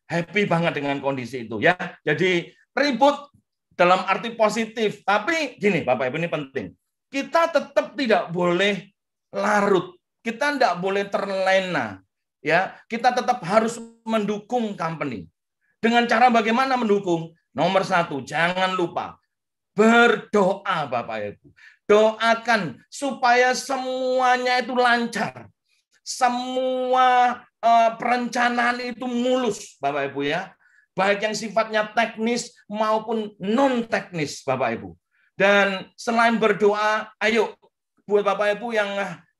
happy banget dengan kondisi itu ya. Jadi ribut dalam arti positif, tapi gini Bapak Ibu ini penting. Kita tetap tidak boleh larut, kita tidak boleh terlena. Ya, kita tetap harus mendukung company. Dengan cara bagaimana mendukung? Nomor 1, jangan lupa berdoa Bapak Ibu. Doakan supaya semuanya itu lancar. Semua perencanaan itu mulus Bapak Ibu ya. Baik yang sifatnya teknis maupun non teknis Bapak Ibu. Dan selain berdoa, ayo buat Bapak Ibu yang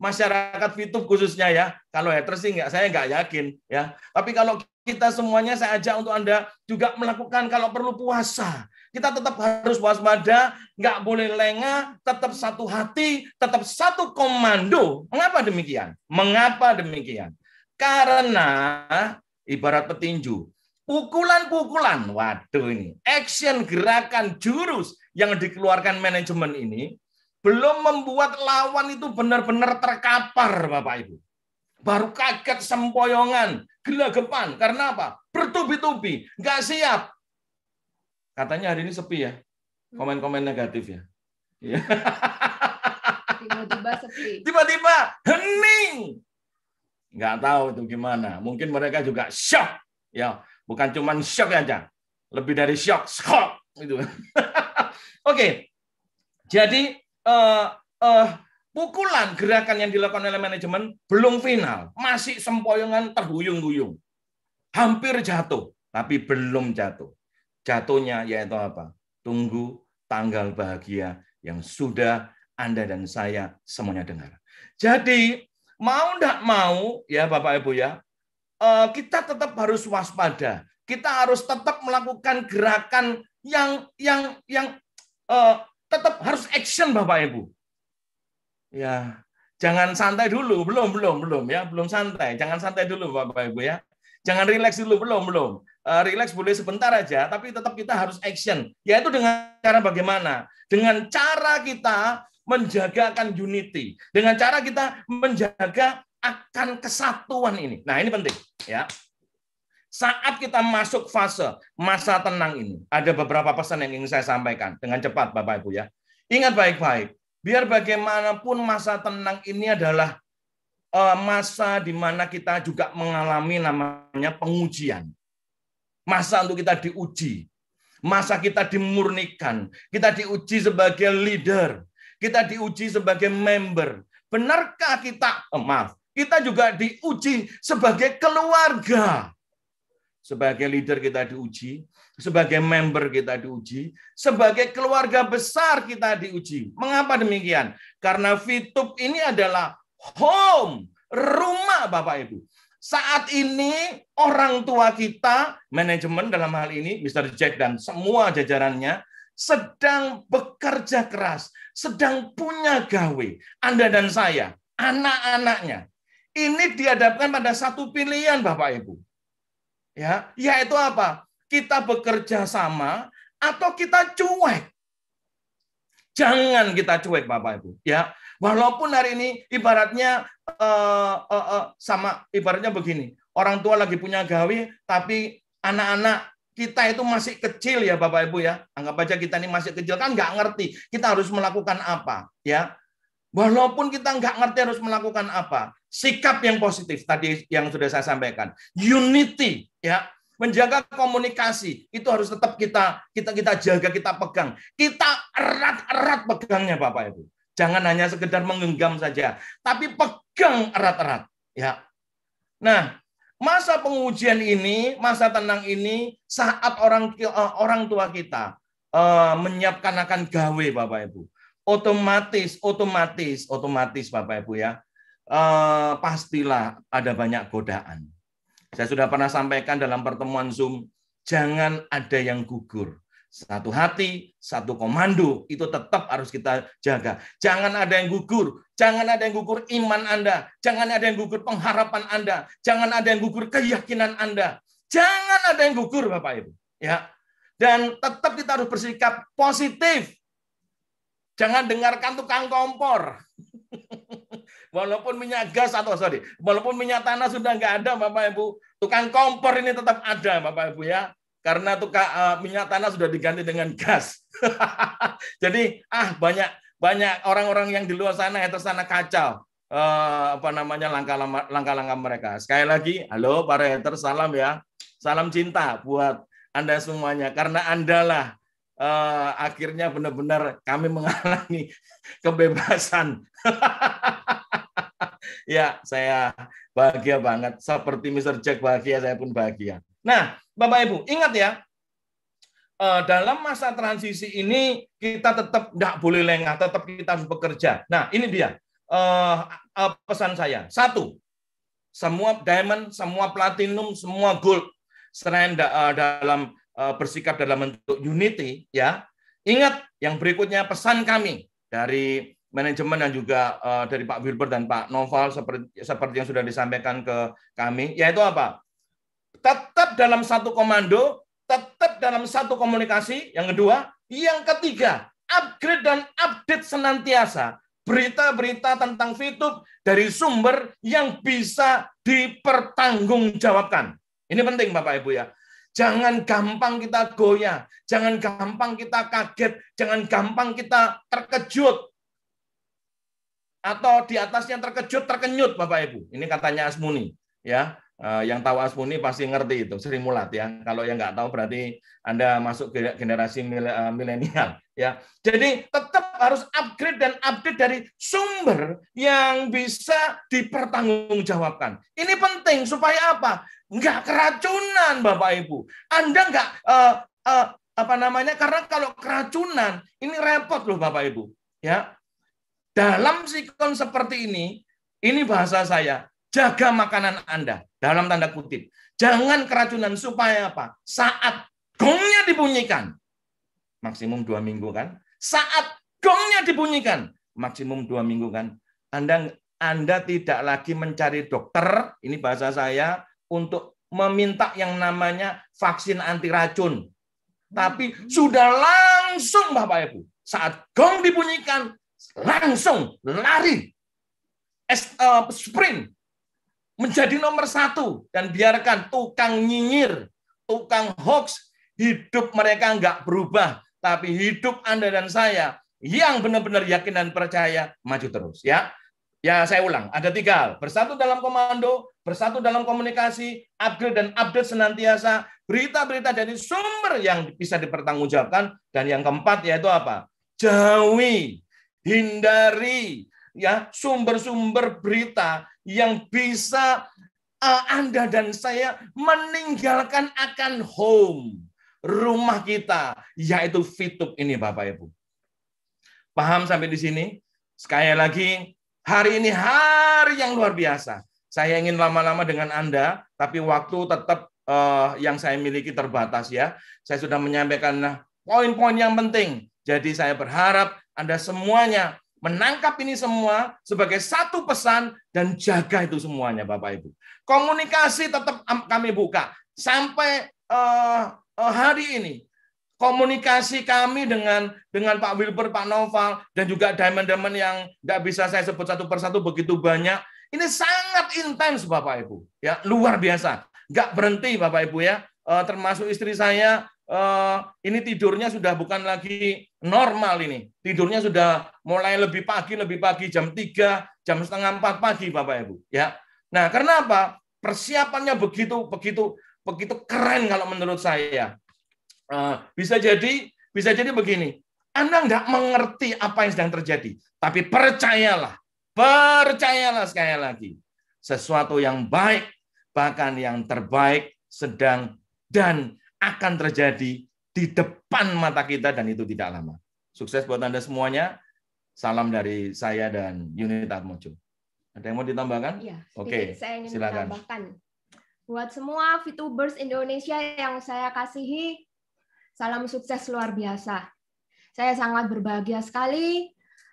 masyarakat Fitup khususnya ya, kalau haters sih saya nggak yakin ya. Tapi kalau kita semuanya saya ajak untuk Anda juga melakukan kalau perlu puasa. Kita tetap harus waspada, nggak boleh lengah, tetap satu hati, tetap satu komando. Mengapa demikian? Karena ibarat petinju, pukulan-pukulan, waduh ini, action gerakan jurus yang dikeluarkan manajemen ini belum membuat lawan itu benar-benar terkapar, Bapak Ibu. Baru kaget sempoyongan, gelagapan. Karena apa? Bertubi-tubi, nggak siap. Katanya hari ini sepi ya, komen-komen negatif ya. Tiba-tiba sepi. Tiba-tiba hening. Nggak tahu itu gimana. Mungkin mereka juga shock. Ya, bukan cuma shock aja. Lebih dari shock. Gitu. Oke. Jadi pukulan gerakan yang dilakukan oleh manajemen belum final, masih sempoyongan terhuyung-huyung, hampir jatuh, tapi belum jatuh. Jatuhnya yaitu apa? Tunggu tanggal bahagia yang sudah Anda dan saya semuanya dengar. Jadi mau tidak mau ya Bapak Ibu ya, kita tetap harus waspada. Kita harus tetap melakukan gerakan yang tetap harus action Bapak Ibu. Ya, Jangan santai dulu, belum ya, belum santai. Jangan santai dulu Bapak Ibu ya. Jangan rileks dulu, belum. Rileks boleh sebentar aja, tapi tetap kita harus action. Yaitu dengan cara bagaimana? Dengan cara kita menjaga akan unity, dengan cara kita menjaga akan kesatuan ini. Nah, ini penting ya. Saat kita masuk fase masa tenang ini, ada beberapa pesan yang ingin saya sampaikan dengan cepat Bapak Ibu ya. Ingat baik-baik, biar bagaimanapun masa tenang ini adalah masa di mana kita juga mengalami namanya pengujian. Masa untuk kita diuji. Masa kita dimurnikan. Kita diuji sebagai leader. Kita diuji sebagai member. Benarkah kita, kita juga diuji sebagai keluarga. Sebagai leader kita diuji. Sebagai member kita diuji. Sebagai keluarga besar kita diuji. Mengapa demikian? Karena VTube ini adalah home, rumah Bapak Ibu. Saat ini orang tua kita, manajemen dalam hal ini, Mr. Jack dan semua jajarannya, sedang bekerja keras, sedang punya gawe. Anda dan saya, anak-anaknya. Ini dihadapkan pada satu pilihan Bapak Ibu. Ya, yaitu apa? Kita bekerja sama atau kita cuek. Jangan kita cuek Bapak Ibu. Ya, walaupun hari ini ibaratnya sama ibaratnya begini, orang tua lagi punya gawe, tapi anak-anak kita itu masih kecil ya Bapak Ibu ya. Anggap aja kita ini masih kecil kan nggak ngerti kita harus melakukan apa ya. Walaupun kita nggak ngerti harus melakukan apa, sikap yang positif tadi yang sudah saya sampaikan, unity ya, menjaga komunikasi itu harus tetap kita jaga, kita pegang, kita erat-erat pegangnya Bapak Ibu. Jangan hanya sekedar menggenggam saja, tapi pegang erat-erat. Ya. Nah, masa pengujian ini, masa tenang ini, saat orang tua kita menyiapkan akan gawe, Bapak Ibu, otomatis Bapak Ibu ya, pastilah ada banyak godaan. Saya sudah pernah sampaikan dalam pertemuan Zoom, jangan ada yang gugur. Satu hati, satu komando, itu tetap harus kita jaga. Jangan ada yang gugur. Jangan ada yang gugur iman Anda. Jangan ada yang gugur pengharapan Anda. Jangan ada yang gugur keyakinan Anda. Jangan ada yang gugur, Bapak Ibu. Ya. Dan tetap kita harus bersikap positif. Jangan dengarkan tukang kompor. Walaupun minyak gas walaupun minyak tanah sudah nggak ada, Bapak Ibu. Tukang kompor ini tetap ada, Bapak Ibu ya. Karena minyak tanah sudah diganti dengan gas. Jadi banyak orang-orang yang di luar sana tersana kacau langkah-langkah mereka. Sekali lagi, halo para hater, salam ya. Salam cinta buat Anda semuanya, karena Andalah akhirnya benar-benar kami mengalami kebebasan. Ya, saya bahagia banget. Seperti Mr. Jack bahagia, saya pun bahagia. Nah, Bapak Ibu, ingat ya, dalam masa transisi ini kita tetap tidak boleh lengah, tetap kita harus bekerja. Nah, ini dia pesan saya. Satu, semua diamond, semua platinum, semua gold, selain dalam bersikap dalam bentuk unity, ya. Ingat yang berikutnya pesan kami dari manajemen dan juga dari Pak Wilbert dan Pak Noval seperti yang sudah disampaikan ke kami, yaitu apa? Tetap dalam satu komando, tetap dalam satu komunikasi. Yang kedua, yang ketiga, upgrade dan update senantiasa berita-berita tentang VTube dari sumber yang bisa dipertanggungjawabkan. Ini penting Bapak Ibu ya. Jangan gampang kita goyah, jangan gampang kita kaget, jangan gampang kita terkejut. Atau di atasnya terkejut, terkenyut Bapak Ibu. Ini katanya Asmuni ya. Yang tahu Asmuni pasti ngerti itu, Sri Mulat ya. Kalau yang nggak tahu berarti Anda masuk ke generasi milenial ya. Jadi tetap harus upgrade dan update dari sumber yang bisa dipertanggungjawabkan. Ini penting supaya apa? Nggak keracunan Bapak Ibu. Anda nggak karena kalau keracunan ini repot loh Bapak Ibu ya. Dalam sikon seperti ini bahasa saya, jaga makanan Anda, dalam tanda kutip. Jangan keracunan supaya apa? Saat gongnya dibunyikan, maksimum 2 minggu kan? Saat gongnya dibunyikan, maksimum 2 minggu kan? Anda tidak lagi mencari dokter, ini bahasa saya, untuk meminta yang namanya vaksin anti racun. Tapi sudah langsung Bapak Ibu, saat gong dibunyikan, langsung lari, sprint, menjadi nomor 1, dan biarkan tukang nyinyir, tukang hoax, hidup mereka nggak berubah, tapi hidup Anda dan saya yang benar-benar yakin dan percaya maju terus. Ya, saya ulang, ada 3 hal: bersatu dalam komando, bersatu dalam komunikasi, upgrade dan update senantiasa, berita-berita dari sumber yang bisa dipertanggungjawabkan, dan yang keempat yaitu apa? Jauhi, hindari ya sumber-sumber berita yang bisa Anda dan saya meninggalkan akan home, rumah kita, yaitu Fitup ini Bapak Ibu. Paham sampai di sini? Sekali lagi, hari ini hari yang luar biasa. Saya ingin lama-lama dengan Anda, tapi waktu tetap yang saya miliki terbatas ya. Saya sudah menyampaikan poin-poin yang penting. Jadi saya berharap Anda semuanya menangkap ini semua sebagai satu pesan dan jaga itu semuanya Bapak Ibu. Komunikasi tetap kami buka sampai hari ini. Komunikasi kami dengan Pak Wilber, Pak Noval, dan juga diamond-diamond yang nggak bisa saya sebut satu persatu begitu banyak. Ini sangat intens Bapak Ibu, ya luar biasa, nggak berhenti Bapak Ibu ya. Termasuk istri saya, ini tidurnya sudah bukan lagi normal ini, tidurnya sudah mulai lebih pagi jam 3, jam setengah 4 pagi Bapak Ibu, ya. Nah, karena apa? Persiapannya begitu keren kalau menurut saya. Bisa jadi begini, Anda nggak mengerti apa yang sedang terjadi, tapi percayalah sekali lagi, sesuatu yang baik, bahkan yang terbaik sedang dan akan terjadi di depan mata kita, dan itu tidak lama. Sukses buat Anda semuanya. Salam dari saya dan Unit Atmojo. Ada yang mau ditambahkan? Ya, Oke, saya ingin silakan. menambahkan. Buat semua Fitubers Indonesia yang saya kasihi, salam sukses luar biasa. Saya sangat berbahagia sekali.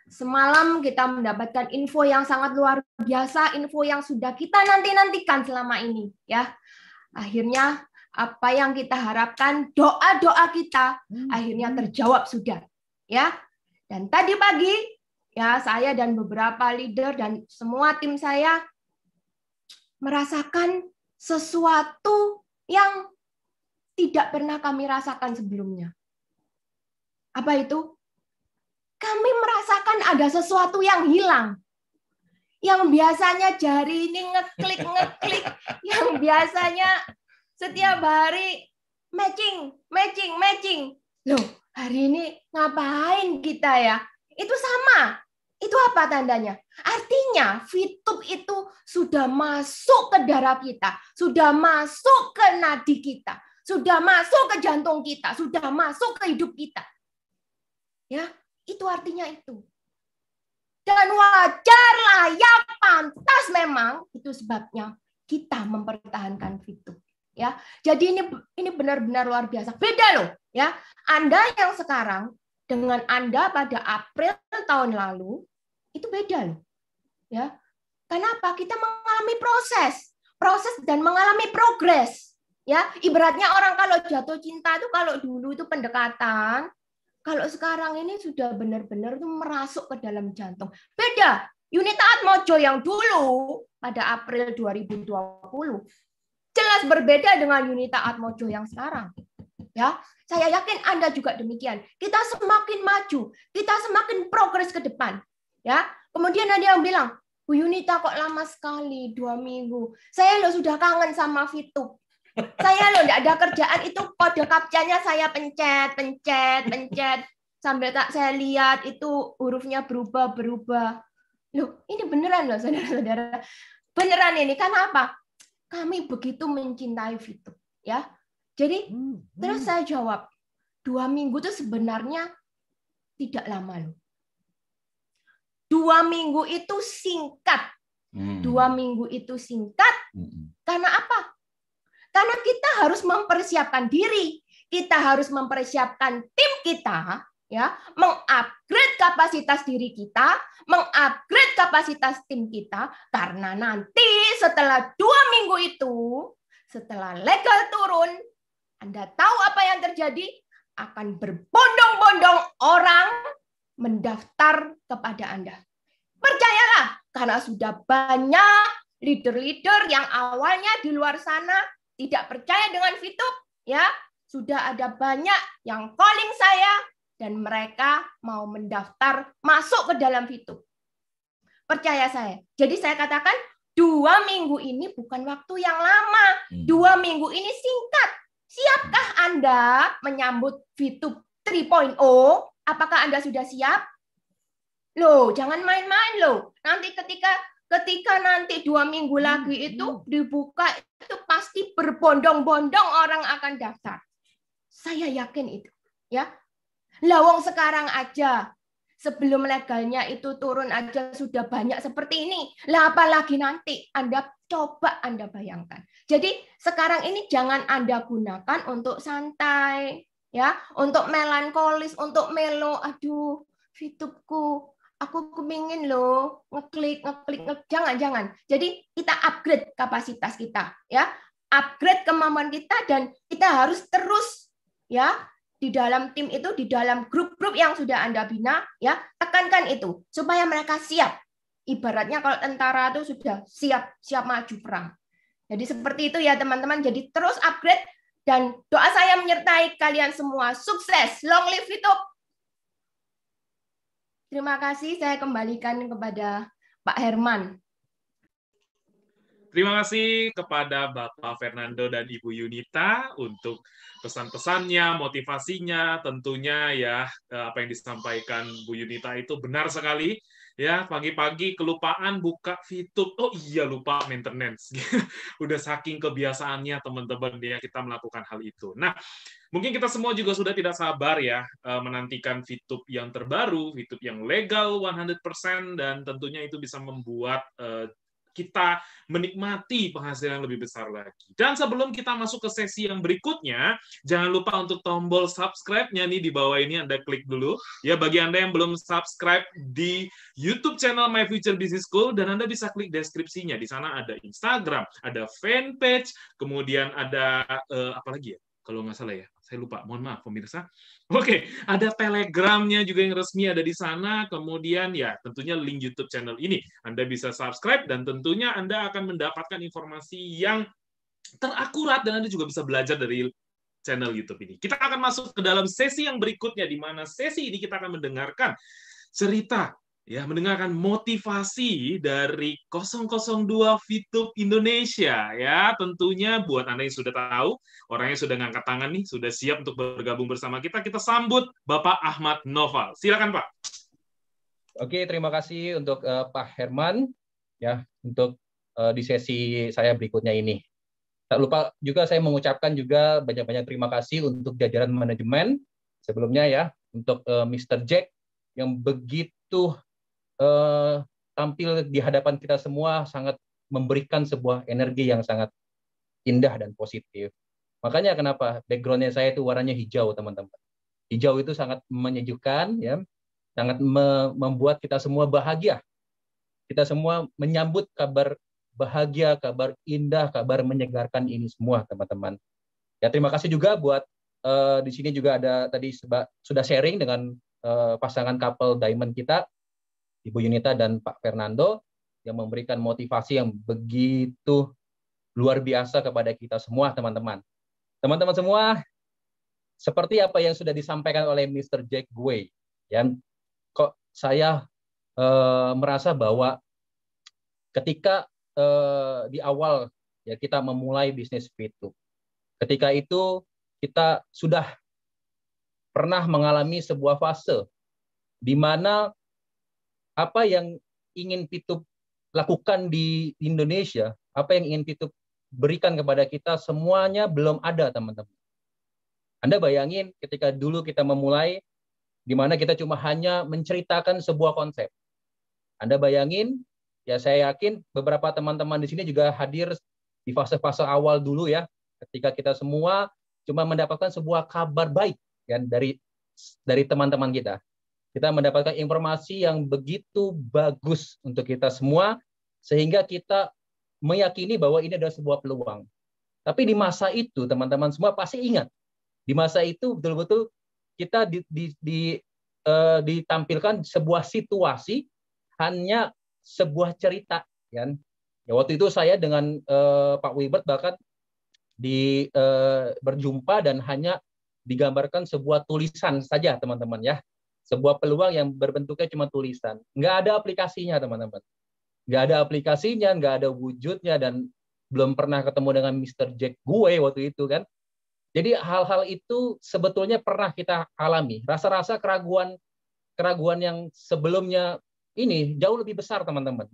Semalam kita mendapatkan info yang sangat luar biasa, info yang sudah kita nanti-nantikan selama ini. Ya, akhirnya apa yang kita harapkan, doa-doa kita akhirnya terjawab sudah. Ya, dan tadi pagi ya saya dan beberapa leader dan semua tim saya merasakan sesuatu yang tidak pernah kami rasakan sebelumnya. Apa itu? Kami merasakan ada sesuatu yang hilang. Yang biasanya jari ini ngeklik, yang biasanya setiap hari matching. Loh, hari ini ngapain kita ya? Itu sama. Itu apa tandanya? Artinya Fitup itu sudah masuk ke darah kita, sudah masuk ke nadi kita, sudah masuk ke jantung kita, sudah masuk ke hidup kita. Ya, itu artinya itu. Dan wajar, layak, pantas memang itu sebabnya kita mempertahankan Fitup. Ya, jadi ini benar-benar luar biasa. Beda loh, ya. Anda yang sekarang dengan Anda pada April tahun lalu itu beda loh. Ya. Kenapa? Kita mengalami proses dan mengalami progres. Ya, ibaratnya orang kalau jatuh cinta itu kalau dulu itu pendekatan, kalau sekarang ini sudah benar-benar itu merasuk ke dalam jantung. Beda. Unit Atmojo yang dulu pada April 2020 jelas berbeda dengan Unit Atmojo yang sekarang. Ya, saya yakin Anda juga demikian. Kita semakin maju, kita semakin progres ke depan. Ya, kemudian ada yang bilang, Bu Yunita kok lama sekali 2 minggu. Saya loh sudah kangen sama Fitup. Saya loh tidak ada kerjaan, itu kode kapcanya saya pencet sambil tak saya lihat itu hurufnya berubah. Loh, ini beneran loh saudara-saudara. Beneran ini, karena apa? Kami begitu mencintai Fitup, ya. Jadi terus saya jawab, 2 minggu itu sebenarnya tidak lama loh. 2 minggu itu singkat. 2 minggu itu singkat. Karena apa? Karena kita harus mempersiapkan diri. Kita harus mempersiapkan tim kita ya, mengupgrade kapasitas diri kita, mengupgrade kapasitas tim kita, karena nanti setelah 2 minggu itu, setelah legal turun, Anda tahu apa yang terjadi? Akan berbondong-bondong orang mendaftar kepada Anda. Percayalah, karena sudah banyak leader-leader yang awalnya di luar sana tidak percaya dengan VTube, ya, sudah ada banyak yang calling saya, dan mereka mau mendaftar masuk ke dalam VTube. Percaya saya. Jadi saya katakan 2 minggu ini bukan waktu yang lama. 2 minggu ini singkat. Siapkah Anda menyambut VTube 3.0? Apakah Anda sudah siap? Loh, jangan main-main loh. Nanti ketika nanti 2 minggu lagi itu dibuka, itu pasti berbondong-bondong orang akan daftar. Saya yakin itu. Ya. Lawang sekarang aja, sebelum legalnya itu turun aja sudah banyak seperti ini. Lah apalagi nanti, Anda coba Anda bayangkan. Jadi sekarang ini jangan Anda gunakan untuk santai, ya, untuk melankolis, untuk melo. Aduh, VTubeku, aku kepingin loh ngeklik. Jangan. Jadi kita upgrade kapasitas kita, ya, upgrade kemampuan kita, dan kita harus terus, ya, di dalam tim itu, di dalam grup-grup yang sudah Anda bina, ya, tekankan itu supaya mereka siap. Ibaratnya kalau tentara itu sudah siap maju perang. Jadi seperti itu ya teman-teman. Jadi terus upgrade, dan doa saya menyertai kalian semua. Sukses, long live VTube. Terima kasih, saya kembalikan kepada Pak Herman. Terima kasih kepada Bapak Fernando dan Ibu Yunita untuk pesan-pesannya, motivasinya, tentunya ya apa yang disampaikan Bu Yunita itu benar sekali. Ya, pagi-pagi kelupaan buka VTube. Oh iya, lupa maintenance. Udah saking kebiasaannya teman-teman ya kita melakukan hal itu. Nah, mungkin kita semua juga sudah tidak sabar ya menantikan VTube yang terbaru, VTube yang legal 100%, dan tentunya itu bisa membuat kita menikmati penghasilan yang lebih besar lagi. Dan sebelum kita masuk ke sesi yang berikutnya, jangan lupa untuk tombol subscribe-nya nih di bawah ini Anda klik dulu. Ya, bagi Anda yang belum subscribe di YouTube channel My Future Business School, dan Anda bisa klik deskripsinya. Di sana ada Instagram, ada fanpage, kemudian ada apa lagi ya? Kalau nggak salah ya, saya lupa, mohon maaf pemirsa. Oke, ada Telegramnya juga yang resmi ada di sana, kemudian ya tentunya link YouTube channel ini. Anda bisa subscribe, dan tentunya Anda akan mendapatkan informasi yang terakurat, dan Anda juga bisa belajar dari channel YouTube ini. Kita akan masuk ke dalam sesi yang berikutnya, di mana sesi ini kita akan mendengarkan cerita, ya, mendengarkan motivasi dari 002 VTube Indonesia, ya. Tentunya buat Anda yang sudah tahu, orangnya sudah ngangkat tangan nih, sudah siap untuk bergabung bersama kita. Kita sambut Bapak Ahmad Noval. Silakan, Pak. Oke, terima kasih untuk Pak Herman ya untuk di sesi saya berikutnya ini. Tak lupa juga saya mengucapkan juga banyak-banyak terima kasih untuk jajaran manajemen sebelumnya ya, untuk Mr. Jack yang begitu tampil di hadapan kita semua, sangat memberikan sebuah energi yang sangat indah dan positif. Makanya kenapa background-nya saya itu warnanya hijau, teman-teman. Hijau itu sangat menyejukkan, ya, sangat membuat kita semua bahagia. Kita semua menyambut kabar bahagia, kabar indah, kabar menyegarkan ini semua, teman-teman. Ya, terima kasih juga buat di sini juga ada tadi sudah sharing dengan pasangan couple Diamond kita, Ibu Yunita dan Pak Fernando, yang memberikan motivasi yang begitu luar biasa kepada kita semua, teman-teman. Teman-teman semua, seperti apa yang sudah disampaikan oleh Mr. Jack Guay, ya, kok saya merasa bahwa ketika di awal ya kita memulai bisnis VTube, ketika itu kita sudah pernah mengalami sebuah fase di mana apa yang ingin VTube lakukan di Indonesia, apa yang ingin VTube berikan kepada kita, semuanya belum ada, teman-teman. Anda bayangin ketika dulu kita memulai, di mana kita cuma hanya menceritakan sebuah konsep. Anda bayangin, ya saya yakin beberapa teman-teman di sini juga hadir di fase-fase awal dulu ya, ketika kita semua cuma mendapatkan sebuah kabar baik ya, dari dari teman-teman kita. Kita mendapatkan informasi yang begitu bagus untuk kita semua, sehingga kita meyakini bahwa ini adalah sebuah peluang. Tapi di masa itu, teman-teman semua pasti ingat, di masa itu betul-betul kita ditampilkan sebuah situasi, hanya sebuah cerita. Kan? Ya, waktu itu saya dengan Pak Wibert bahkan berjumpa dan hanya digambarkan sebuah tulisan saja, teman-teman ya. Sebuah peluang yang berbentuknya cuma tulisan. Nggak ada aplikasinya, teman-teman. Nggak ada aplikasinya, nggak ada wujudnya, dan belum pernah ketemu dengan Mr. Jack gue waktu itu kan. Jadi hal-hal itu sebetulnya pernah kita alami. Rasa-rasa keraguan yang sebelumnya ini jauh lebih besar, teman-teman.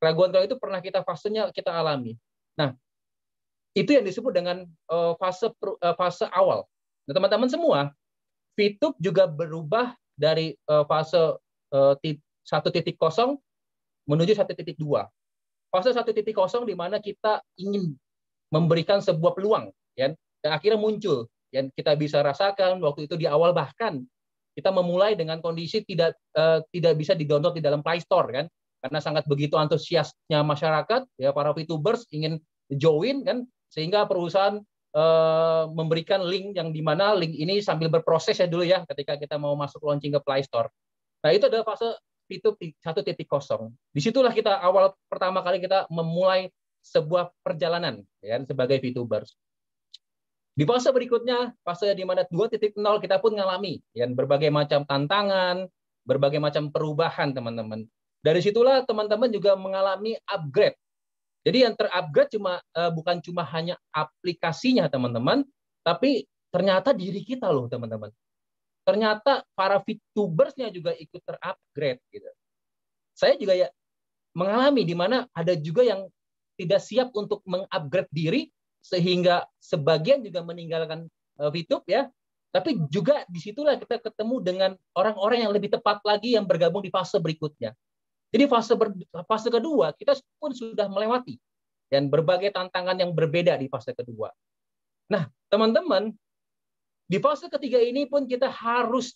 Keraguan itu pernah fasenya kita alami. Nah, itu yang disebut dengan fase awal. Nah, teman-teman semua, VTube juga berubah dari fase 1.0 menuju 1.2. Fase 1.0 di mana kita ingin memberikan sebuah peluang, ya, dan akhirnya muncul. Yang kita bisa rasakan waktu itu di awal, bahkan kita memulai dengan kondisi tidak bisa di-download di dalam Play Store, kan? Karena sangat begitu antusiasnya masyarakat, ya, para VTubers ingin join, kan? Sehingga perusahaan memberikan link yang dimana link ini sambil berproses ya dulu ya ketika kita mau masuk launching ke Play Store. Nah, itu adalah fase VTube 1.0. Disitulah kita pertama kali kita memulai sebuah perjalanan ya sebagai VTubers. Di fase berikutnya, fase di mana 2.0, kita pun mengalami ya berbagai macam tantangan, berbagai macam perubahan, teman-teman. Dari situlah teman-teman juga mengalami upgrade. Jadi yang terupgrade bukan cuma hanya aplikasinya, teman-teman, tapi ternyata diri kita loh, teman-teman. Ternyata para VTubersnya juga ikut terupgrade. Gitu. Saya juga ya mengalami di mana ada juga yang tidak siap untuk mengupgrade diri, sehingga sebagian juga meninggalkan VTube ya. Tapi juga disitulah kita ketemu dengan orang-orang yang lebih tepat lagi yang bergabung di fase berikutnya. Jadi fase kedua kita pun sudah melewati dan berbagai tantangan yang berbeda di fase kedua. Nah, teman-teman, di fase ketiga ini pun kita harus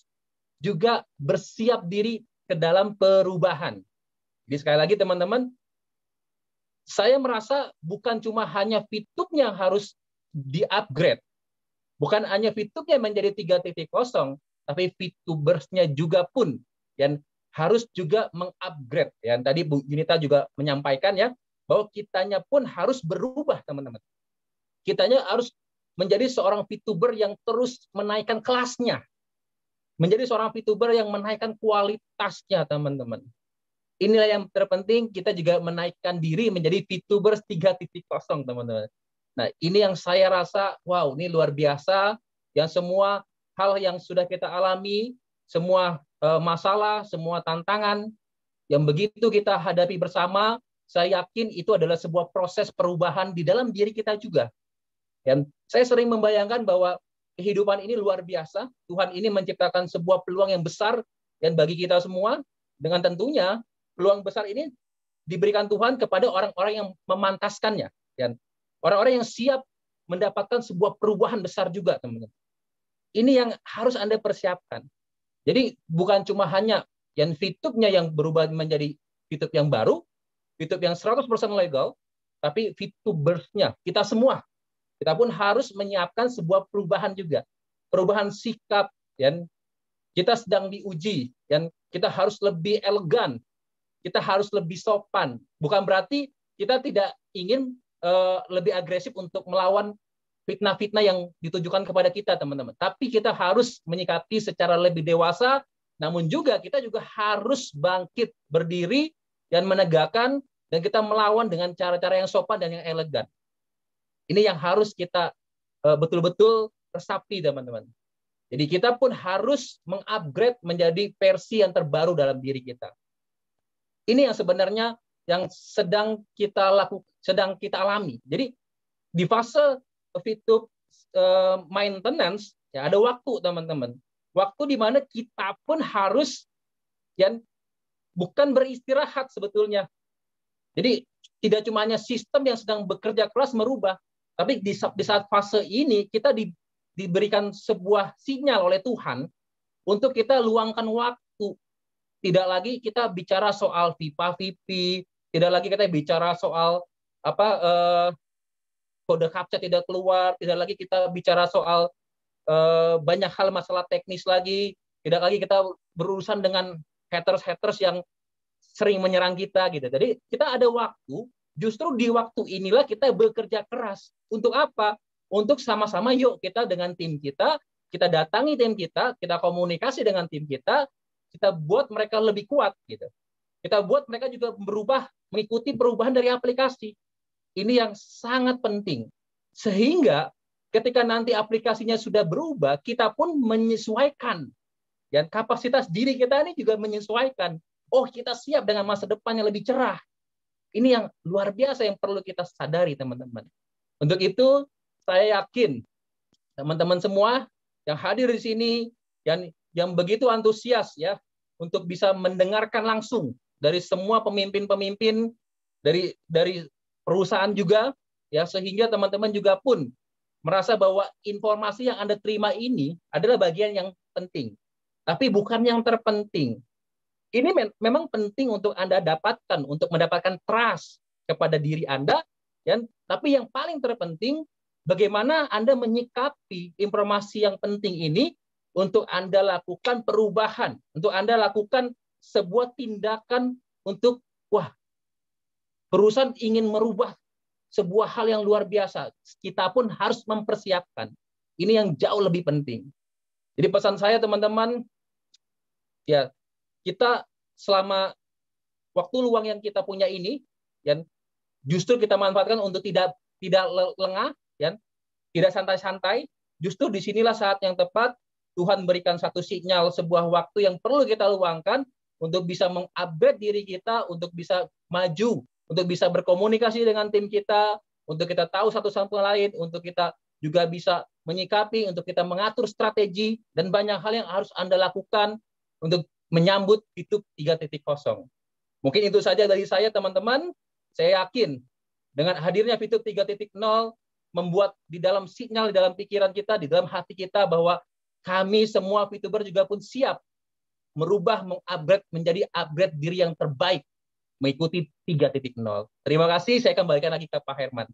juga bersiap diri ke dalam perubahan. Jadi sekali lagi teman-teman, saya merasa bukan cuma hanya VTube-nya harus di-upgrade. Bukan hanya VTube-nya menjadi 3.0, tapi VTubers-nya juga pun yang harus juga mengupgrade. Ya, tadi Bu Junita juga menyampaikan ya bahwa kitanya pun harus berubah, teman-teman. Kitanya harus menjadi seorang VTuber yang terus menaikkan kelasnya. Menjadi seorang VTuber yang menaikkan kualitasnya, teman-teman. Inilah yang terpenting, kita juga menaikkan diri menjadi VTubers 3.0, teman-teman. Nah, ini yang saya rasa, wow, ini luar biasa. Yang semua hal yang sudah kita alami, semua masalah, semua tantangan yang begitu kita hadapi bersama, saya yakin itu adalah sebuah proses perubahan di dalam diri kita juga. Dan saya sering membayangkan bahwa kehidupan ini luar biasa. Tuhan ini menciptakan sebuah peluang yang besar dan bagi kita semua, dengan tentunya peluang besar ini diberikan Tuhan kepada orang-orang yang memantaskannya. Dan orang-orang yang siap mendapatkan sebuah perubahan besar juga, teman-teman. Ini yang harus Anda persiapkan. Jadi bukan cuma hanya yang VTube-nya yang berubah menjadi VTube yang baru, VTube yang 100% legal, tapi VTubers-nya, kita semua, kita pun harus menyiapkan sebuah perubahan juga. Perubahan sikap, dan kita sedang diuji, dan kita harus lebih elegan, kita harus lebih sopan. Bukan berarti kita tidak ingin lebih agresif untuk melawan fitnah-fitnah yang ditujukan kepada kita, teman-teman. Tapi kita harus menyikapi secara lebih dewasa, namun juga kita juga harus bangkit, berdiri, dan menegakkan, dan kita melawan dengan cara-cara yang sopan dan yang elegan. Ini yang harus kita betul-betul resapi, teman-teman. Jadi kita pun harus mengupgrade menjadi versi yang terbaru dalam diri kita. Ini yang sebenarnya yang sedang kita alami. Jadi di fase VTube maintenance ya ada waktu, teman-teman. Waktu di mana kita pun harus ya bukan beristirahat sebetulnya. Jadi tidak cuma hanya sistem yang sedang bekerja keras merubah, tapi di saat fase ini kita diberikan sebuah sinyal oleh Tuhan untuk kita luangkan waktu. Tidak lagi kita bicara soal VIPA, VP, tidak lagi kita bicara soal kode captcha tidak keluar, tidak lagi kita bicara soal banyak hal masalah teknis lagi, tidak lagi kita berurusan dengan haters yang sering menyerang kita gitu. Jadi kita ada waktu, justru di waktu inilah kita bekerja keras. Untuk apa? Untuk sama-sama yuk kita dengan tim kita datangi tim kita komunikasi dengan tim kita buat mereka lebih kuat gitu. Kita buat mereka juga berubah, mengikuti perubahan dari aplikasi. Ini yang sangat penting. Sehingga ketika nanti aplikasinya sudah berubah, kita pun menyesuaikan. Dan kapasitas diri kita ini juga menyesuaikan. Oh, kita siap dengan masa depan yang lebih cerah. Ini yang luar biasa yang perlu kita sadari, teman-teman. Untuk itu, saya yakin teman-teman semua yang hadir di sini, yang begitu antusias ya untuk bisa mendengarkan langsung dari semua pemimpin-pemimpin dari perusahaan juga ya, sehingga teman-teman juga pun merasa bahwa informasi yang Anda terima ini adalah bagian yang penting, tapi bukan yang terpenting. Ini memang penting untuk Anda dapatkan, untuk mendapatkan trust kepada diri Anda, ya, tapi yang paling terpenting bagaimana Anda menyikapi informasi yang penting ini untuk Anda lakukan perubahan, untuk Anda lakukan sebuah tindakan untuk, perusahaan ingin merubah sebuah hal yang luar biasa. Kita pun harus mempersiapkan. Ini yang jauh lebih penting. Jadi pesan saya teman-teman, ya kita selama waktu luang yang kita punya ini, ya, justru kita manfaatkan untuk tidak lengah, ya, tidak santai-santai. Justru disinilah saat yang tepat Tuhan berikan satu sinyal, sebuah waktu yang perlu kita luangkan untuk bisa mengupgrade diri kita, untuk bisa maju, untuk bisa berkomunikasi dengan tim kita, untuk kita tahu satu sama lain, untuk kita juga bisa menyikapi, untuk kita mengatur strategi, dan banyak hal yang harus Anda lakukan untuk menyambut VTube 3.0. Mungkin itu saja dari saya, teman-teman. Saya yakin dengan hadirnya VTube 3.0 membuat di dalam sinyal, di dalam pikiran kita, di dalam hati kita bahwa kami semua VTuber juga pun siap merubah, mengupgrade menjadi upgrade diri yang terbaik mengikuti 3.0. Terima kasih, saya kembalikan lagi ke Pak Herman.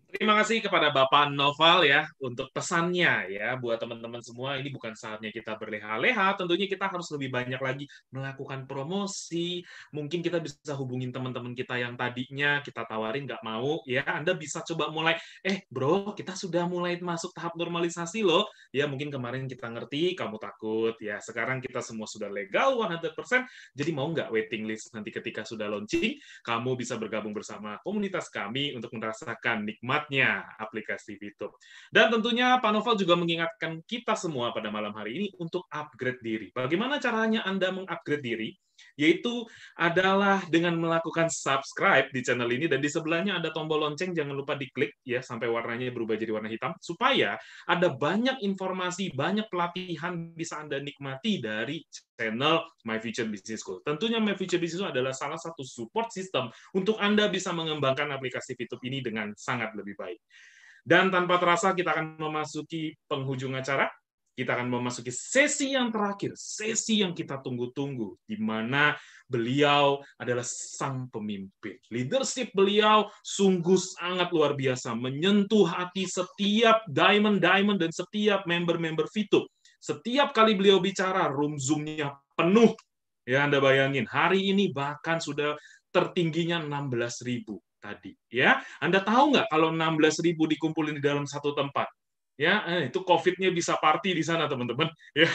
Terima kasih kepada Bapak Noval ya untuk pesannya ya buat teman-teman semua. Ini bukan saatnya kita berleha-leha, tentunya kita harus lebih banyak lagi melakukan promosi. Mungkin kita bisa hubungin teman-teman kita yang tadinya kita tawarin nggak mau ya. Anda bisa coba mulai, bro, kita sudah mulai masuk tahap normalisasi loh. Ya mungkin kemarin kita ngerti, kamu takut ya. Sekarang kita semua sudah legal 100%. Jadi mau nggak waiting list nanti ketika sudah launching, kamu bisa bergabung bersama komunitas kami untuk merasakan nikmat aplikasi VTube. Dan tentunya Pak Noval juga mengingatkan kita semua pada malam hari ini untuk upgrade diri. Bagaimana caranya Anda mengupgrade diri? Yaitu adalah dengan melakukan subscribe di channel ini, dan di sebelahnya ada tombol lonceng, jangan lupa diklik ya sampai warnanya berubah jadi warna hitam, supaya ada banyak informasi, banyak pelatihan bisa Anda nikmati dari channel My Future Business School. Tentunya My Future Business School adalah salah satu support system untuk Anda bisa mengembangkan aplikasi VTube ini dengan sangat lebih baik. Dan tanpa terasa kita akan memasuki penghujung acara. Kita akan memasuki sesi yang terakhir, sesi yang kita tunggu-tunggu, di mana beliau adalah sang pemimpin. Leadership beliau sungguh sangat luar biasa, menyentuh hati setiap diamond dan setiap member-member VTube. Setiap kali beliau bicara, room Zoom-nya penuh. Ya, Anda bayangin, hari ini bahkan sudah tertingginya 16.000 tadi. Ya, Anda tahu nggak kalau 16.000 dikumpulin di dalam satu tempat? Ya, itu COVID-nya bisa party di sana, teman-teman. Ya,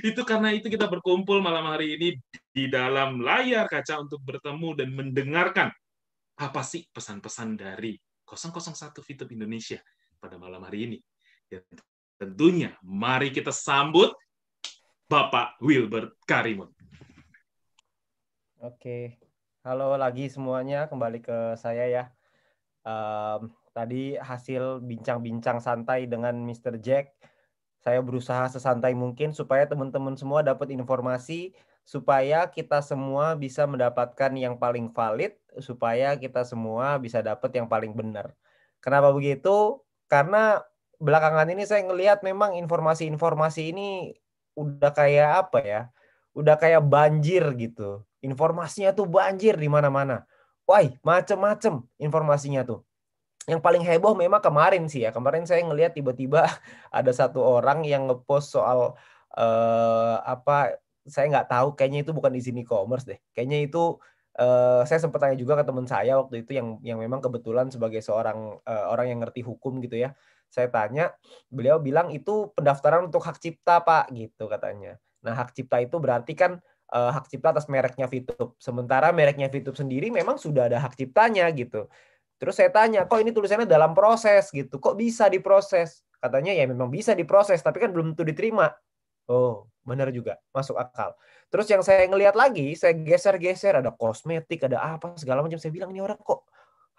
itu karena itu kita berkumpul malam hari ini di dalam layar kaca untuk bertemu dan mendengarkan apa sih pesan-pesan dari 001 VTube Indonesia pada malam hari ini. Ya, tentunya, mari kita sambut Bapak Wilbert Karimun. Oke, halo lagi semuanya, kembali ke saya ya. Tadi hasil bincang-bincang santai dengan Mr. Jack, saya berusaha sesantai mungkin supaya teman-teman semua dapat informasi, supaya kita semua bisa mendapatkan yang paling valid, supaya kita semua bisa dapat yang paling benar. Kenapa begitu? Karena belakangan ini saya ngelihat memang informasi-informasi ini udah kayak apa ya? Udah kayak banjir gitu. Informasinya tuh banjir di mana-mana. Wah, macem-macem informasinya tuh. Yang paling heboh memang kemarin sih ya. Kemarin saya ngelihat tiba-tiba ada satu orang yang ngepost soal apa, saya nggak tahu, kayaknya itu bukan izin e-commerce deh. Kayaknya itu saya sempat tanya juga ke teman saya waktu itu yang memang kebetulan sebagai seorang orang yang ngerti hukum gitu ya. Saya tanya, beliau bilang itu pendaftaran untuk hak cipta, Pak, gitu katanya. Nah, hak cipta itu berarti kan hak cipta atas mereknya VTube. Sementara mereknya VTube sendiri memang sudah ada hak ciptanya gitu. Terus saya tanya, kok ini tulisannya dalam proses gitu? Kok bisa diproses? Katanya ya memang bisa diproses, tapi kan belum tentu diterima. Oh, benar juga, masuk akal. Terus yang saya ngelihat lagi, saya geser-geser, ada kosmetik, ada apa segala macam. Saya bilang ini orang kok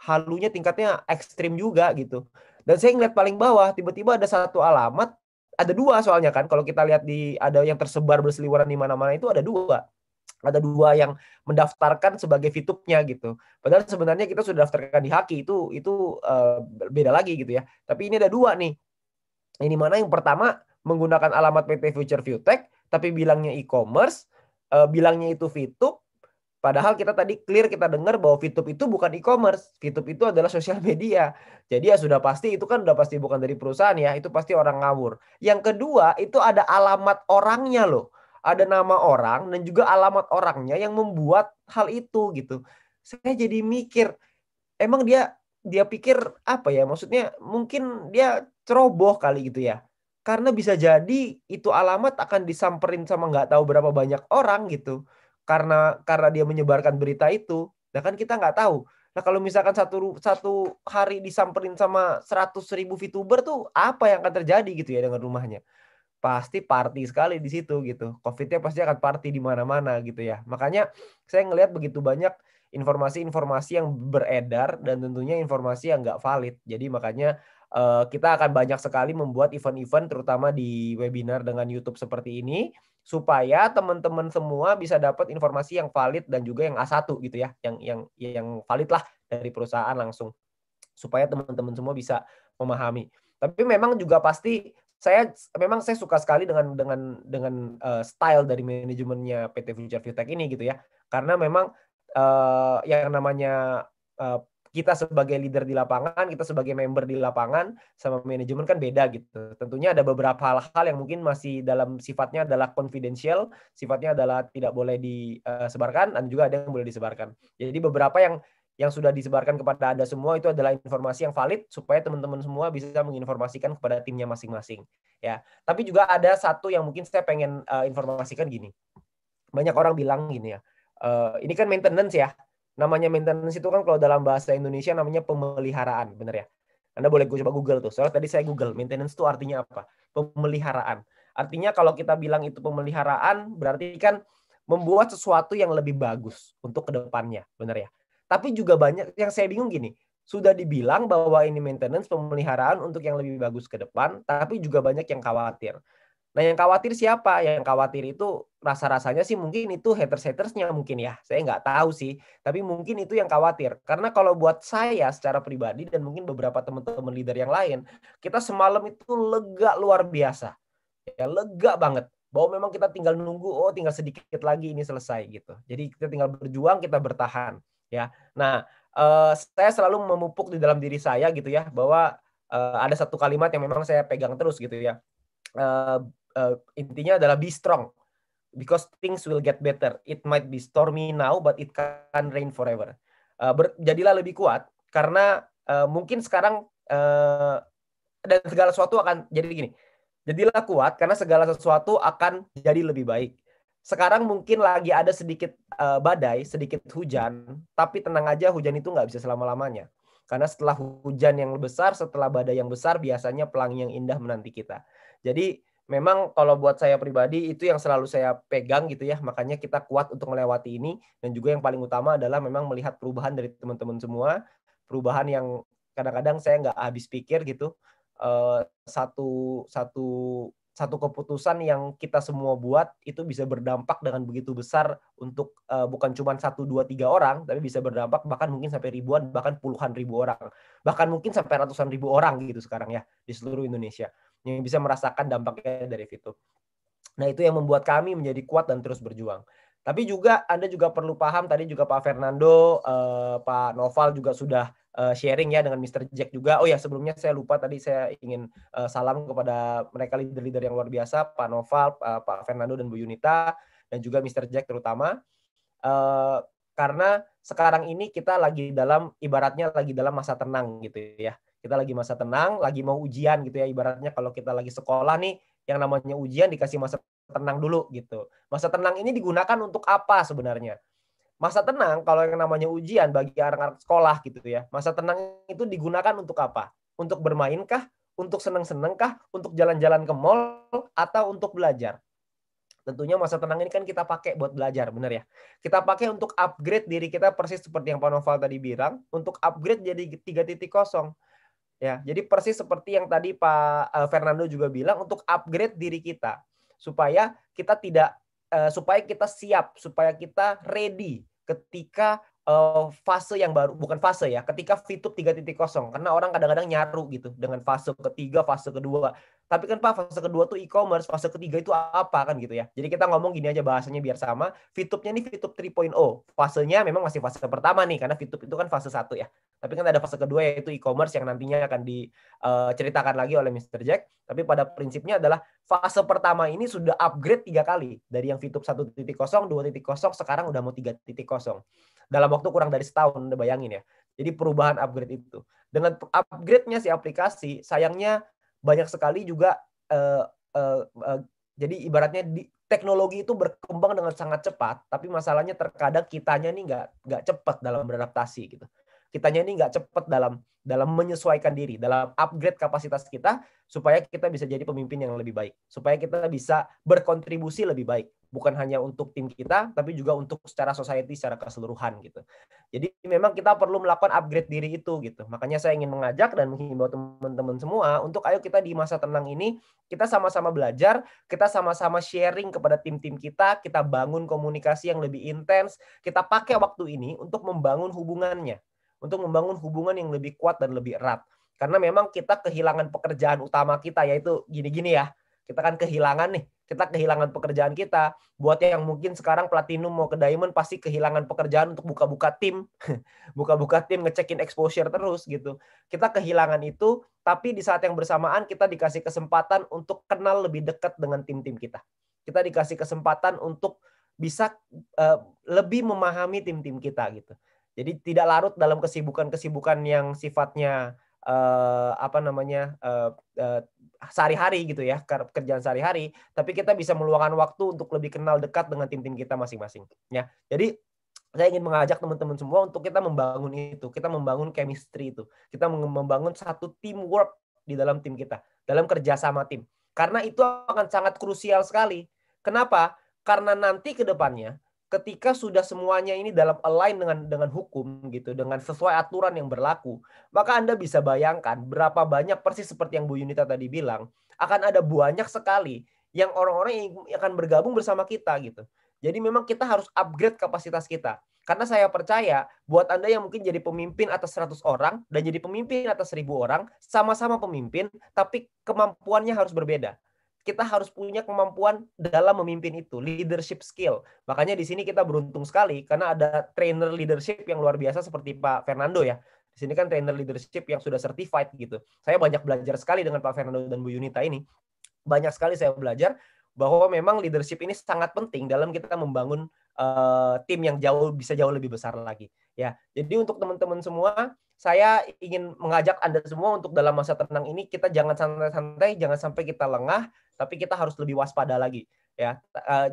halunya tingkatnya ekstrim juga gitu. Dan saya ngeliat paling bawah, tiba-tiba ada satu alamat, ada dua soalnya kan. Kalau kita lihat ada yang tersebar berseliweran di mana-mana itu ada dua. Ada dua yang mendaftarkan sebagai VTube-nya gitu. Padahal sebenarnya kita sudah daftarkan di Haki, itu beda lagi gitu ya. Tapi ini ada dua nih. Ini mana yang pertama menggunakan alamat PT Future Viewtech, tapi bilangnya e-commerce, bilangnya itu VTube. Padahal kita tadi clear kita dengar bahwa VTube itu bukan e-commerce. VTube itu adalah sosial media. Jadi ya sudah pasti itu kan udah pasti bukan dari perusahaan ya. Itu pasti orang ngawur. Yang kedua itu ada alamat orangnya loh. Ada nama orang dan juga alamat orangnya yang membuat hal itu gitu. Saya jadi mikir, emang dia pikir apa ya? Maksudnya mungkin dia ceroboh kali gitu ya. Karena bisa jadi itu alamat akan disamperin sama nggak tahu berapa banyak orang gitu. Karena dia menyebarkan berita itu. Nah kan kita nggak tahu. Nah kalau misalkan satu hari disamperin sama 100.000 VTuber tuh apa yang akan terjadi gitu ya dengan rumahnya? Pasti party sekali di situ gitu. COVID-nya pasti akan party di mana-mana gitu ya. Makanya saya ngelihat begitu banyak informasi-informasi yang beredar dan tentunya informasi yang nggak valid. Jadi makanya kita akan banyak sekali membuat event-event terutama di webinar dengan YouTube seperti ini supaya teman-teman semua bisa dapat informasi yang valid dan juga yang A1 gitu ya. Yang valid lah dari perusahaan langsung supaya teman-teman semua bisa memahami. Tapi memang juga pasti saya suka sekali dengan style dari manajemennya PT Future Viewtech ini gitu ya. Karena memang yang namanya kita sebagai leader di lapangan, kita sebagai member di lapangan sama manajemen kan beda gitu. Tentunya ada beberapa hal-hal yang mungkin masih dalam sifatnya adalah confidential, sifatnya adalah tidak boleh disebarkan dan juga ada yang boleh disebarkan. Jadi beberapa yang sudah disebarkan kepada Anda semua itu adalah informasi yang valid supaya teman-teman semua bisa menginformasikan kepada timnya masing-masing ya. Tapi juga ada satu yang mungkin saya pengen informasikan gini. Banyak orang bilang gini ya. Ini kan maintenance ya. Namanya maintenance itu kan kalau dalam bahasa Indonesia namanya pemeliharaan, benar ya? Anda boleh coba Google tuh. Soalnya tadi saya Google, maintenance itu artinya apa? Pemeliharaan. Artinya kalau kita bilang itu pemeliharaan berarti kan membuat sesuatu yang lebih bagus untuk kedepannya, benar ya? Tapi juga banyak yang saya bingung gini, sudah dibilang bahwa ini maintenance pemeliharaan untuk yang lebih bagus ke depan, tapi juga banyak yang khawatir. Nah yang khawatir siapa? Yang khawatir itu rasa-rasanya sih mungkin itu haters-hatersnya mungkin ya. Saya nggak tahu sih, tapi mungkin itu yang khawatir. Karena kalau buat saya secara pribadi dan mungkin beberapa teman-teman leader yang lain, kita semalam itu lega luar biasa. Ya, lega banget. Bahwa memang kita tinggal nunggu, oh tinggal sedikit lagi ini selesai gitu. Jadi kita tinggal berjuang, kita bertahan. Ya, nah saya selalu memupuk di dalam diri saya gitu ya bahwa ada satu kalimat yang memang saya pegang terus gitu ya. Intinya adalah be strong because things will get better. It might be stormy now, but it can rain forever. Jadilah lebih kuat karena mungkin sekarang dan segala sesuatu akan jadi gini. Jadilah kuat karena segala sesuatu akan jadi lebih baik. Sekarang mungkin lagi ada sedikit badai, sedikit hujan, tapi tenang aja hujan itu nggak bisa selama-lamanya. Karena setelah hujan yang besar, setelah badai yang besar, biasanya pelangi yang indah menanti kita. Jadi memang kalau buat saya pribadi itu yang selalu saya pegang gitu ya. Makanya kita kuat untuk melewati ini. Dan juga yang paling utama adalah memang melihat perubahan dari teman-teman semua. Perubahan yang kadang-kadang saya nggak habis pikir gitu. Satu satu keputusan yang kita semua buat itu bisa berdampak dengan begitu besar untuk bukan cuma 1, 2, 3 orang, tapi bisa berdampak bahkan mungkin sampai ribuan, bahkan puluhan ribu orang. Bahkan mungkin sampai ratusan ribu orang gitu sekarang ya di seluruh Indonesia yang bisa merasakan dampaknya dari VTube. Nah, itu yang membuat kami menjadi kuat dan terus berjuang. Tapi juga Anda juga perlu paham, tadi juga Pak Fernando, Pak Noval juga sudah sharing ya dengan Mr. Jack juga. Oh ya, sebelumnya saya lupa tadi saya ingin salam kepada mereka leader-leader yang luar biasa, Pak Noval, Pak Fernando dan Bu Yunita, dan juga Mr. Jack terutama. Karena sekarang ini kita lagi dalam, ibaratnya lagi dalam masa tenang gitu ya. Kita lagi masa tenang, lagi mau ujian gitu ya. Ibaratnya kalau kita lagi sekolah nih, yang namanya ujian dikasih masa tenang dulu gitu. Masa tenang ini digunakan untuk apa sebenarnya? Masa tenang kalau yang namanya ujian bagi anak-anak sekolah gitu ya. Masa tenang itu digunakan untuk apa? Untuk bermain kah? Untuk seneng-seneng kah? Untuk jalan-jalan ke mall? Atau untuk belajar? Tentunya masa tenang ini kan kita pakai buat belajar, benar ya? Kita pakai untuk upgrade diri kita persis seperti yang Pak Noval tadi bilang, untuk upgrade jadi 3.0. Ya, jadi persis seperti yang tadi Pak Fernando juga bilang, untuk upgrade diri kita supaya kita tidak supaya kita siap, supaya kita ready ketika fase yang baru, bukan fase ya, ketika VTube 3.0, karena orang kadang-kadang nyaru gitu dengan fase ketiga, fase kedua. Tapi kan Pak, fase kedua tuh e-commerce, fase ketiga itu apa kan gitu ya. Jadi kita ngomong gini aja bahasanya biar sama. VTube-nya ini VTube 3.0. Fasenya memang masih fase pertama nih, karena VTube itu kan fase 1 ya. Tapi kan ada fase kedua yaitu e-commerce yang nantinya akan diceritakan lagi oleh Mr. Jack. Tapi pada prinsipnya adalah fase pertama ini sudah upgrade 3 kali. Dari yang VTube 1.0, 2.0, sekarang udah mau 3.0. Dalam waktu kurang dari setahun, Anda bayangin ya. Jadi perubahan upgrade itu. Dengan upgrade-nya si aplikasi, sayangnya banyak sekali juga jadi ibaratnya teknologi itu berkembang dengan sangat cepat, tapi masalahnya terkadang kitanya nih nggak cepat dalam beradaptasi gitu. Kitanya ini nggak cepat dalam menyesuaikan diri, dalam upgrade kapasitas kita supaya kita bisa jadi pemimpin yang lebih baik, supaya kita bisa berkontribusi lebih baik, bukan hanya untuk tim kita, tapi juga untuk secara society secara keseluruhan gitu. Jadi memang kita perlu melakukan upgrade diri itu gitu. Makanya saya ingin mengajak dan menghimbau teman-teman semua untuk ayo kita di masa tenang ini kita sama-sama belajar, kita sama-sama sharing kepada tim-tim kita bangun komunikasi yang lebih intens, kita pakai waktu ini untuk membangun hubungannya. Untuk membangun hubungan yang lebih kuat dan lebih erat. Karena memang kita kehilangan pekerjaan utama kita, yaitu gini-gini ya. Kita kan kehilangan pekerjaan kita. Buat yang mungkin sekarang platinum mau ke diamond, pasti kehilangan pekerjaan untuk buka-buka tim. Buka-buka tim, ngecekin exposure terus gitu. Kita kehilangan itu, tapi di saat yang bersamaan kita dikasih kesempatan untuk kenal lebih dekat dengan tim-tim kita. Kita dikasih kesempatan untuk bisa lebih memahami tim-tim kita gitu. Jadi tidak larut dalam kesibukan-kesibukan yang sifatnya sehari-hari gitu ya, kerjaan sehari-hari, tapi kita bisa meluangkan waktu untuk lebih kenal dekat dengan tim-tim kita masing-masing. Ya, jadi saya ingin mengajak teman-teman semua untuk kita membangun itu, kita membangun chemistry itu, kita membangun satu teamwork di dalam tim kita, dalam kerjasama tim. Karena itu akan sangat krusial sekali. Kenapa? Karena nanti ke depannya ketika sudah semuanya ini dalam align dengan hukum gitu, dengan sesuai aturan yang berlaku, maka Anda bisa bayangkan berapa banyak, persis seperti yang Bu Yunita tadi bilang, akan ada banyak sekali yang orang-orang yang akan bergabung bersama kita gitu. Jadi memang kita harus upgrade kapasitas kita. Karena saya percaya buat Anda yang mungkin jadi pemimpin atas 100 orang dan jadi pemimpin atas 1000 orang, sama-sama pemimpin, tapi kemampuannya harus berbeda. Kita harus punya kemampuan dalam memimpin itu, leadership skill. Makanya di sini kita beruntung sekali karena ada trainer leadership yang luar biasa seperti Pak Fernando ya. Di sini kan trainer leadership yang sudah certified gitu. Saya banyak belajar sekali dengan Pak Fernando dan Bu Yunita ini. Banyak sekali saya belajar bahwa memang leadership ini sangat penting dalam kita membangun tim yang bisa jauh lebih besar lagi. Ya, jadi untuk teman-teman semua, saya ingin mengajak Anda semua untuk dalam masa tenang ini kita jangan santai-santai, jangan sampai kita lengah, tapi kita harus lebih waspada lagi. Ya,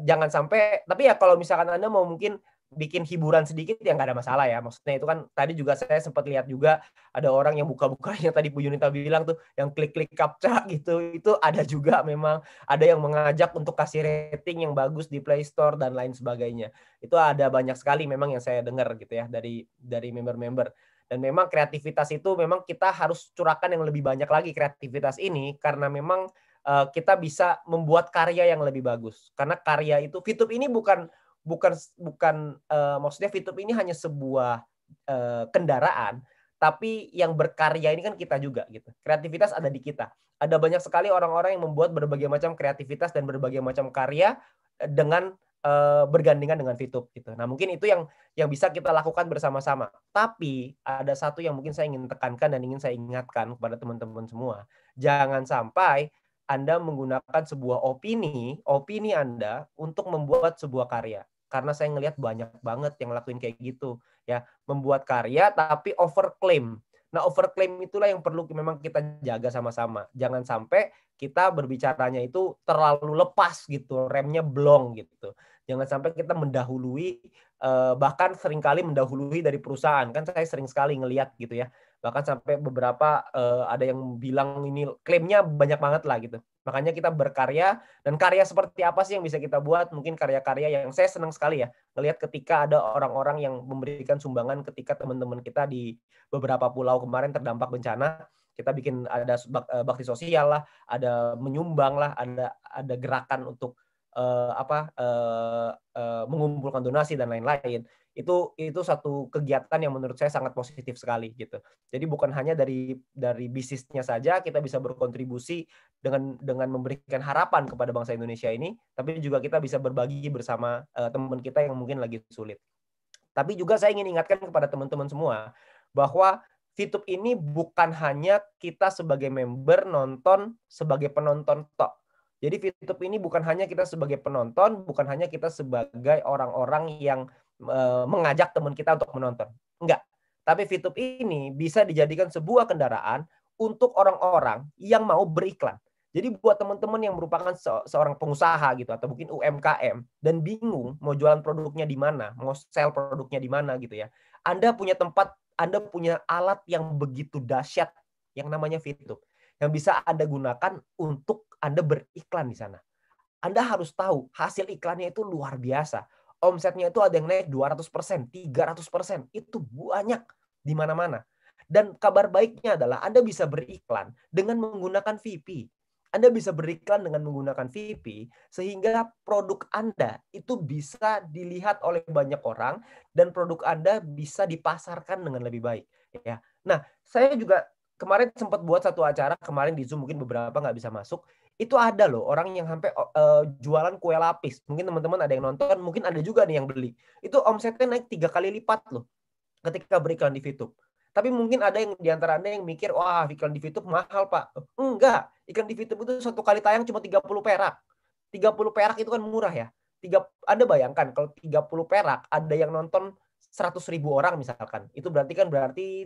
jangan sampai. Tapi ya kalau misalkan Anda mau mungkin bikin hiburan sedikit ya nggak ada masalah ya. Maksudnya itu kan tadi juga saya sempat lihat juga ada orang yang buka-bukanya tadi Bu Yunita bilang tuh yang klik-klik captcha gitu. Itu ada juga memang ada yang mengajak untuk kasih rating yang bagus di Play Store dan lain sebagainya. Itu ada banyak sekali memang yang saya dengar gitu ya dari member-member. Dan memang kreativitas itu memang kita harus curahkan yang lebih banyak lagi kreativitas ini karena memang kita bisa membuat karya yang lebih bagus. Karena karya itu, VTube ini bukan maksudnya VTube ini hanya sebuah kendaraan, tapi yang berkarya ini kan kita juga gitu. Kreativitas ada di kita. Ada banyak sekali orang-orang yang membuat berbagai macam kreativitas dan berbagai macam karya dengan bergandengan dengan VTube gitu. Nah, mungkin itu yang bisa kita lakukan bersama-sama. Tapi ada satu yang mungkin saya ingin tekankan dan ingin saya ingatkan kepada teman-teman semua. Jangan sampai Anda menggunakan sebuah opini Anda untuk membuat sebuah karya. Karena saya ngelihat banyak banget yang lakuin kayak gitu ya, membuat karya tapi overclaim. Nah, overclaim itulah yang perlu memang kita jaga sama-sama. Jangan sampai kita berbicaranya itu terlalu lepas gitu, remnya blong gitu. Jangan sampai kita mendahului, bahkan seringkali mendahului dari perusahaan. Kan saya sering sekali ngelihat gitu ya. Bahkan sampai beberapa ada yang bilang ini klaimnya banyak banget lah gitu. Makanya kita berkarya, dan karya seperti apa sih yang bisa kita buat? Mungkin karya-karya yang saya senang sekali ya, ngelihat ketika ada orang-orang yang memberikan sumbangan ketika teman-teman kita di beberapa pulau kemarin terdampak bencana. Kita bikin ada bakti sosial lah, ada menyumbang lah, ada gerakan untuk mengumpulkan donasi dan lain-lain. Itu satu kegiatan yang menurut saya sangat positif sekali gitu. Jadi bukan hanya dari bisnisnya saja kita bisa berkontribusi dengan memberikan harapan kepada bangsa Indonesia ini, tapi juga kita bisa berbagi bersama teman kita yang mungkin lagi sulit. Tapi juga saya ingin ingatkan kepada teman-teman semua bahwa VTube ini bukan hanya kita sebagai member nonton sebagai penonton tok. Jadi VTube ini bukan hanya kita sebagai penonton, bukan hanya kita sebagai orang-orang yang mengajak teman kita untuk menonton. Enggak. Tapi VTube ini bisa dijadikan sebuah kendaraan untuk orang-orang yang mau beriklan. Jadi buat teman-teman yang merupakan seorang pengusaha gitu atau mungkin UMKM dan bingung mau jualan produknya di mana, mau sell produknya di mana gitu ya. Anda punya tempat, Anda punya alat yang begitu dahsyat yang namanya VTube yang bisa Anda gunakan untuk Anda beriklan di sana. Anda harus tahu hasil iklannya itu luar biasa. Omsetnya itu ada yang naik 200%, 300%. Itu banyak di mana-mana. Dan kabar baiknya adalah Anda bisa beriklan dengan menggunakan VP. Anda bisa beriklan dengan menggunakan VP sehingga produk Anda itu bisa dilihat oleh banyak orang dan produk Anda bisa dipasarkan dengan lebih baik. Ya. Nah, saya juga kemarin sempat buat satu acara kemarin di Zoom, mungkin beberapa nggak bisa masuk. Itu ada loh orang yang sampai jualan kue lapis. Mungkin teman-teman ada yang nonton, mungkin ada juga nih yang beli. Itu omsetnya naik 3 kali lipat loh ketika beriklan di VTube. Tapi mungkin ada yang di antara Anda yang mikir, wah iklan di VTube mahal Pak. Enggak, iklan di VTube itu satu kali tayang cuma 30 perak. 30 perak itu kan murah ya. Anda bayangkan kalau 30 perak ada yang nonton 100.000 orang misalkan. Itu berarti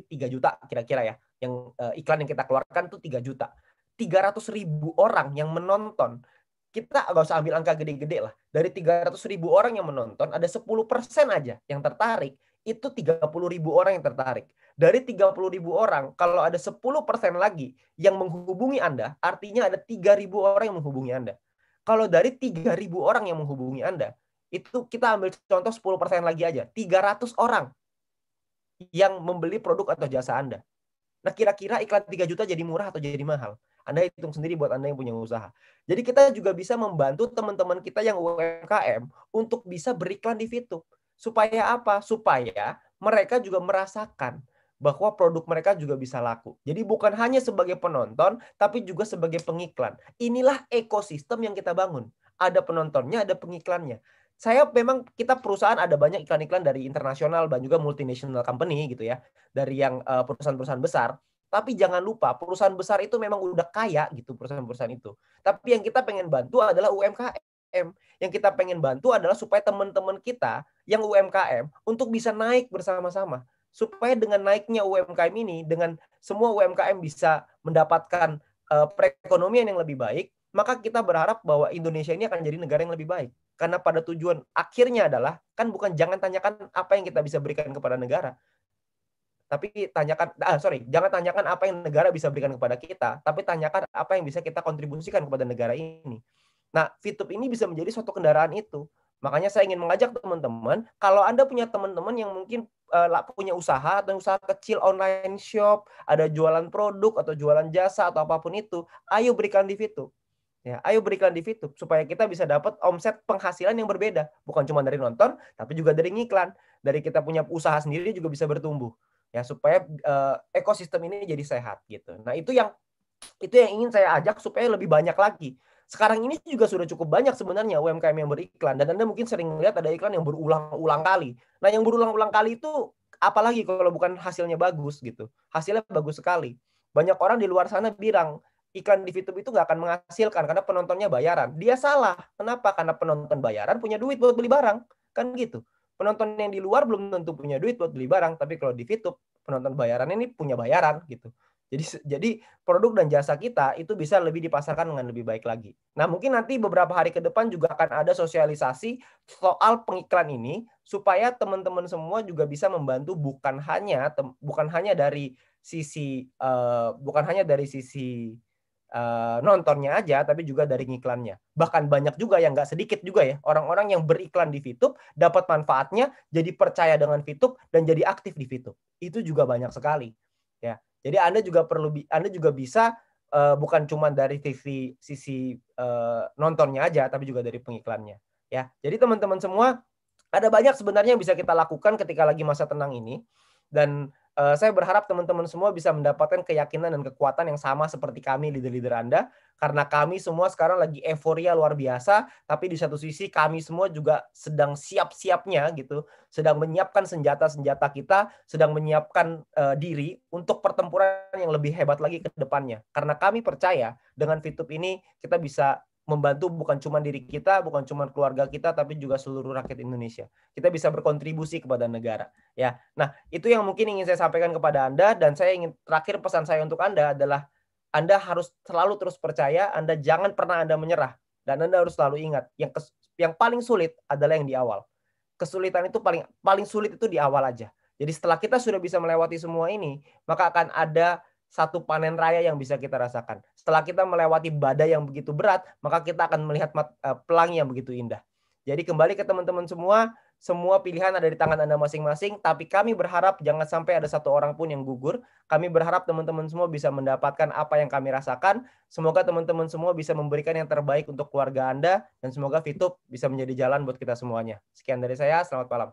3 juta kira-kira ya. Yang iklan yang kita keluarkan tuh 3 juta. 300.000 orang yang menonton. Kita nggak usah ambil angka gede-gede lah. Dari 300.000 orang yang menonton, ada 10% aja yang tertarik. Itu 30.000 orang yang tertarik. Dari 30.000 orang, kalau ada 10% lagi yang menghubungi Anda, artinya ada 3.000 orang yang menghubungi Anda. Kalau dari 3.000 orang yang menghubungi Anda, itu kita ambil contoh 10% lagi aja. 300 orang yang membeli produk atau jasa Anda. Nah, kira-kira iklan 3 juta jadi murah atau jadi mahal? Anda hitung sendiri buat Anda yang punya usaha. Jadi kita juga bisa membantu teman-teman kita yang UMKM untuk bisa beriklan di VTube. Supaya apa? Supaya mereka juga merasakan bahwa produk mereka juga bisa laku. Jadi bukan hanya sebagai penonton, tapi juga sebagai pengiklan. Inilah ekosistem yang kita bangun. Ada penontonnya, ada pengiklannya. Kita perusahaan ada banyak iklan-iklan dari internasional dan juga multinational company gitu ya. Dari yang perusahaan-perusahaan besar. Tapi jangan lupa perusahaan besar itu memang udah kaya gitu perusahaan-perusahaan itu. Tapi yang kita pengen bantu adalah UMKM. Yang kita pengen bantu adalah supaya teman-teman kita yang UMKM untuk bisa naik bersama-sama. Supaya dengan naiknya UMKM ini, dengan semua UMKM bisa mendapatkan perekonomian yang lebih baik, maka kita berharap bahwa Indonesia ini akan jadi negara yang lebih baik. Karena pada tujuan akhirnya adalah, kan bukan jangan tanyakan apa yang kita bisa berikan kepada negara. Tapi jangan tanyakan apa yang negara bisa berikan kepada kita, tapi tanyakan apa yang bisa kita kontribusikan kepada negara ini. Nah, VTube ini bisa menjadi suatu kendaraan itu. Makanya saya ingin mengajak teman-teman, kalau Anda punya teman-teman yang mungkin punya usaha atau usaha kecil online shop, ada jualan produk atau jualan jasa atau apapun itu, ayo berikan di VTube. Ya, ayo beriklan di VTube supaya kita bisa dapat omset penghasilan yang berbeda, bukan cuma dari nonton, tapi juga dari ngiklan. Dari kita punya usaha sendiri juga bisa bertumbuh. Ya, supaya ekosistem ini jadi sehat gitu. Nah, itu yang ingin saya ajak supaya lebih banyak lagi. Sekarang ini juga sudah cukup banyak sebenarnya UMKM yang beriklan, dan Anda mungkin sering lihat ada iklan yang berulang-ulang kali. Nah, yang berulang-ulang kali itu apalagi kalau bukan hasilnya bagus gitu. Hasilnya bagus sekali. Banyak orang di luar sana bilang iklan di VTube itu nggak akan menghasilkan karena penontonnya bayaran. Dia salah. Kenapa? Karena penonton bayaran punya duit buat beli barang. Kan gitu. Penonton yang di luar belum tentu punya duit buat beli barang, tapi kalau di VTube penonton bayaran ini punya bayaran gitu. Jadi produk dan jasa kita itu bisa lebih dipasarkan dengan lebih baik lagi. Nah, mungkin nanti beberapa hari ke depan juga akan ada sosialisasi soal pengiklan ini supaya teman-teman semua juga bisa membantu bukan hanya dari sisi nontonnya aja, tapi juga dari ngiklannya. Bahkan banyak juga yang nggak sedikit juga ya orang-orang yang beriklan di VTube dapat manfaatnya, jadi percaya dengan VTube dan jadi aktif di VTube. Itu juga banyak sekali. Ya, jadi Anda juga bisa bukan cuma dari sisi nontonnya aja, tapi juga dari pengiklannya. Ya, jadi teman-teman semua ada banyak sebenarnya yang bisa kita lakukan ketika lagi masa tenang ini, dan saya berharap teman-teman semua bisa mendapatkan keyakinan dan kekuatan yang sama seperti kami leader-leader Anda, karena kami semua sekarang lagi euforia luar biasa, tapi di satu sisi kami semua juga sedang siap-siapnya gitu, sedang menyiapkan senjata-senjata kita, sedang menyiapkan diri untuk pertempuran yang lebih hebat lagi ke depannya. Karena kami percaya dengan VTube ini kita bisa membantu bukan cuma diri kita, bukan cuma keluarga kita, tapi juga seluruh rakyat Indonesia. Kita bisa berkontribusi kepada negara. Ya, nah itu yang mungkin ingin saya sampaikan kepada Anda, dan saya ingin terakhir pesan saya untuk Anda adalah Anda harus selalu terus percaya, Anda jangan pernah Anda menyerah, dan Anda harus selalu ingat yang paling sulit adalah yang di awal. Kesulitan itu paling sulit itu di awal aja. Jadi setelah kita sudah bisa melewati semua ini, maka akan ada satu panen raya yang bisa kita rasakan. Setelah kita melewati badai yang begitu berat, maka kita akan melihat pelangi yang begitu indah. Jadi kembali ke teman-teman semua pilihan ada di tangan Anda masing-masing, tapi kami berharap jangan sampai ada satu orang pun yang gugur. Kami berharap teman-teman semua bisa mendapatkan apa yang kami rasakan. Semoga teman-teman semua bisa memberikan yang terbaik untuk keluarga Anda, dan semoga VTube bisa menjadi jalan buat kita semuanya. Sekian dari saya, selamat malam.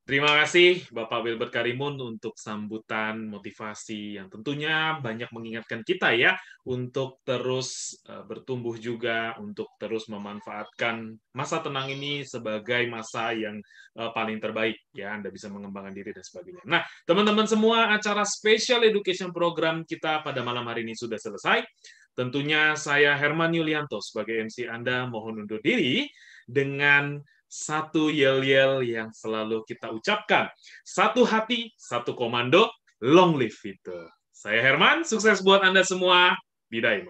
Terima kasih Bapak Wilbert Karimun untuk sambutan motivasi yang tentunya banyak mengingatkan kita ya untuk terus bertumbuh juga, untuk terus memanfaatkan masa tenang ini sebagai masa yang paling terbaik ya, Anda bisa mengembangkan diri dan sebagainya. Nah, teman-teman semua, acara Special Education Program kita pada malam hari ini sudah selesai. Tentunya saya Herman Yulianto sebagai MC Anda mohon undur diri dengan satu yel-yel yang selalu kita ucapkan. Satu hati, satu komando, long live VTube. Saya Herman, sukses buat Anda semua. Bidai.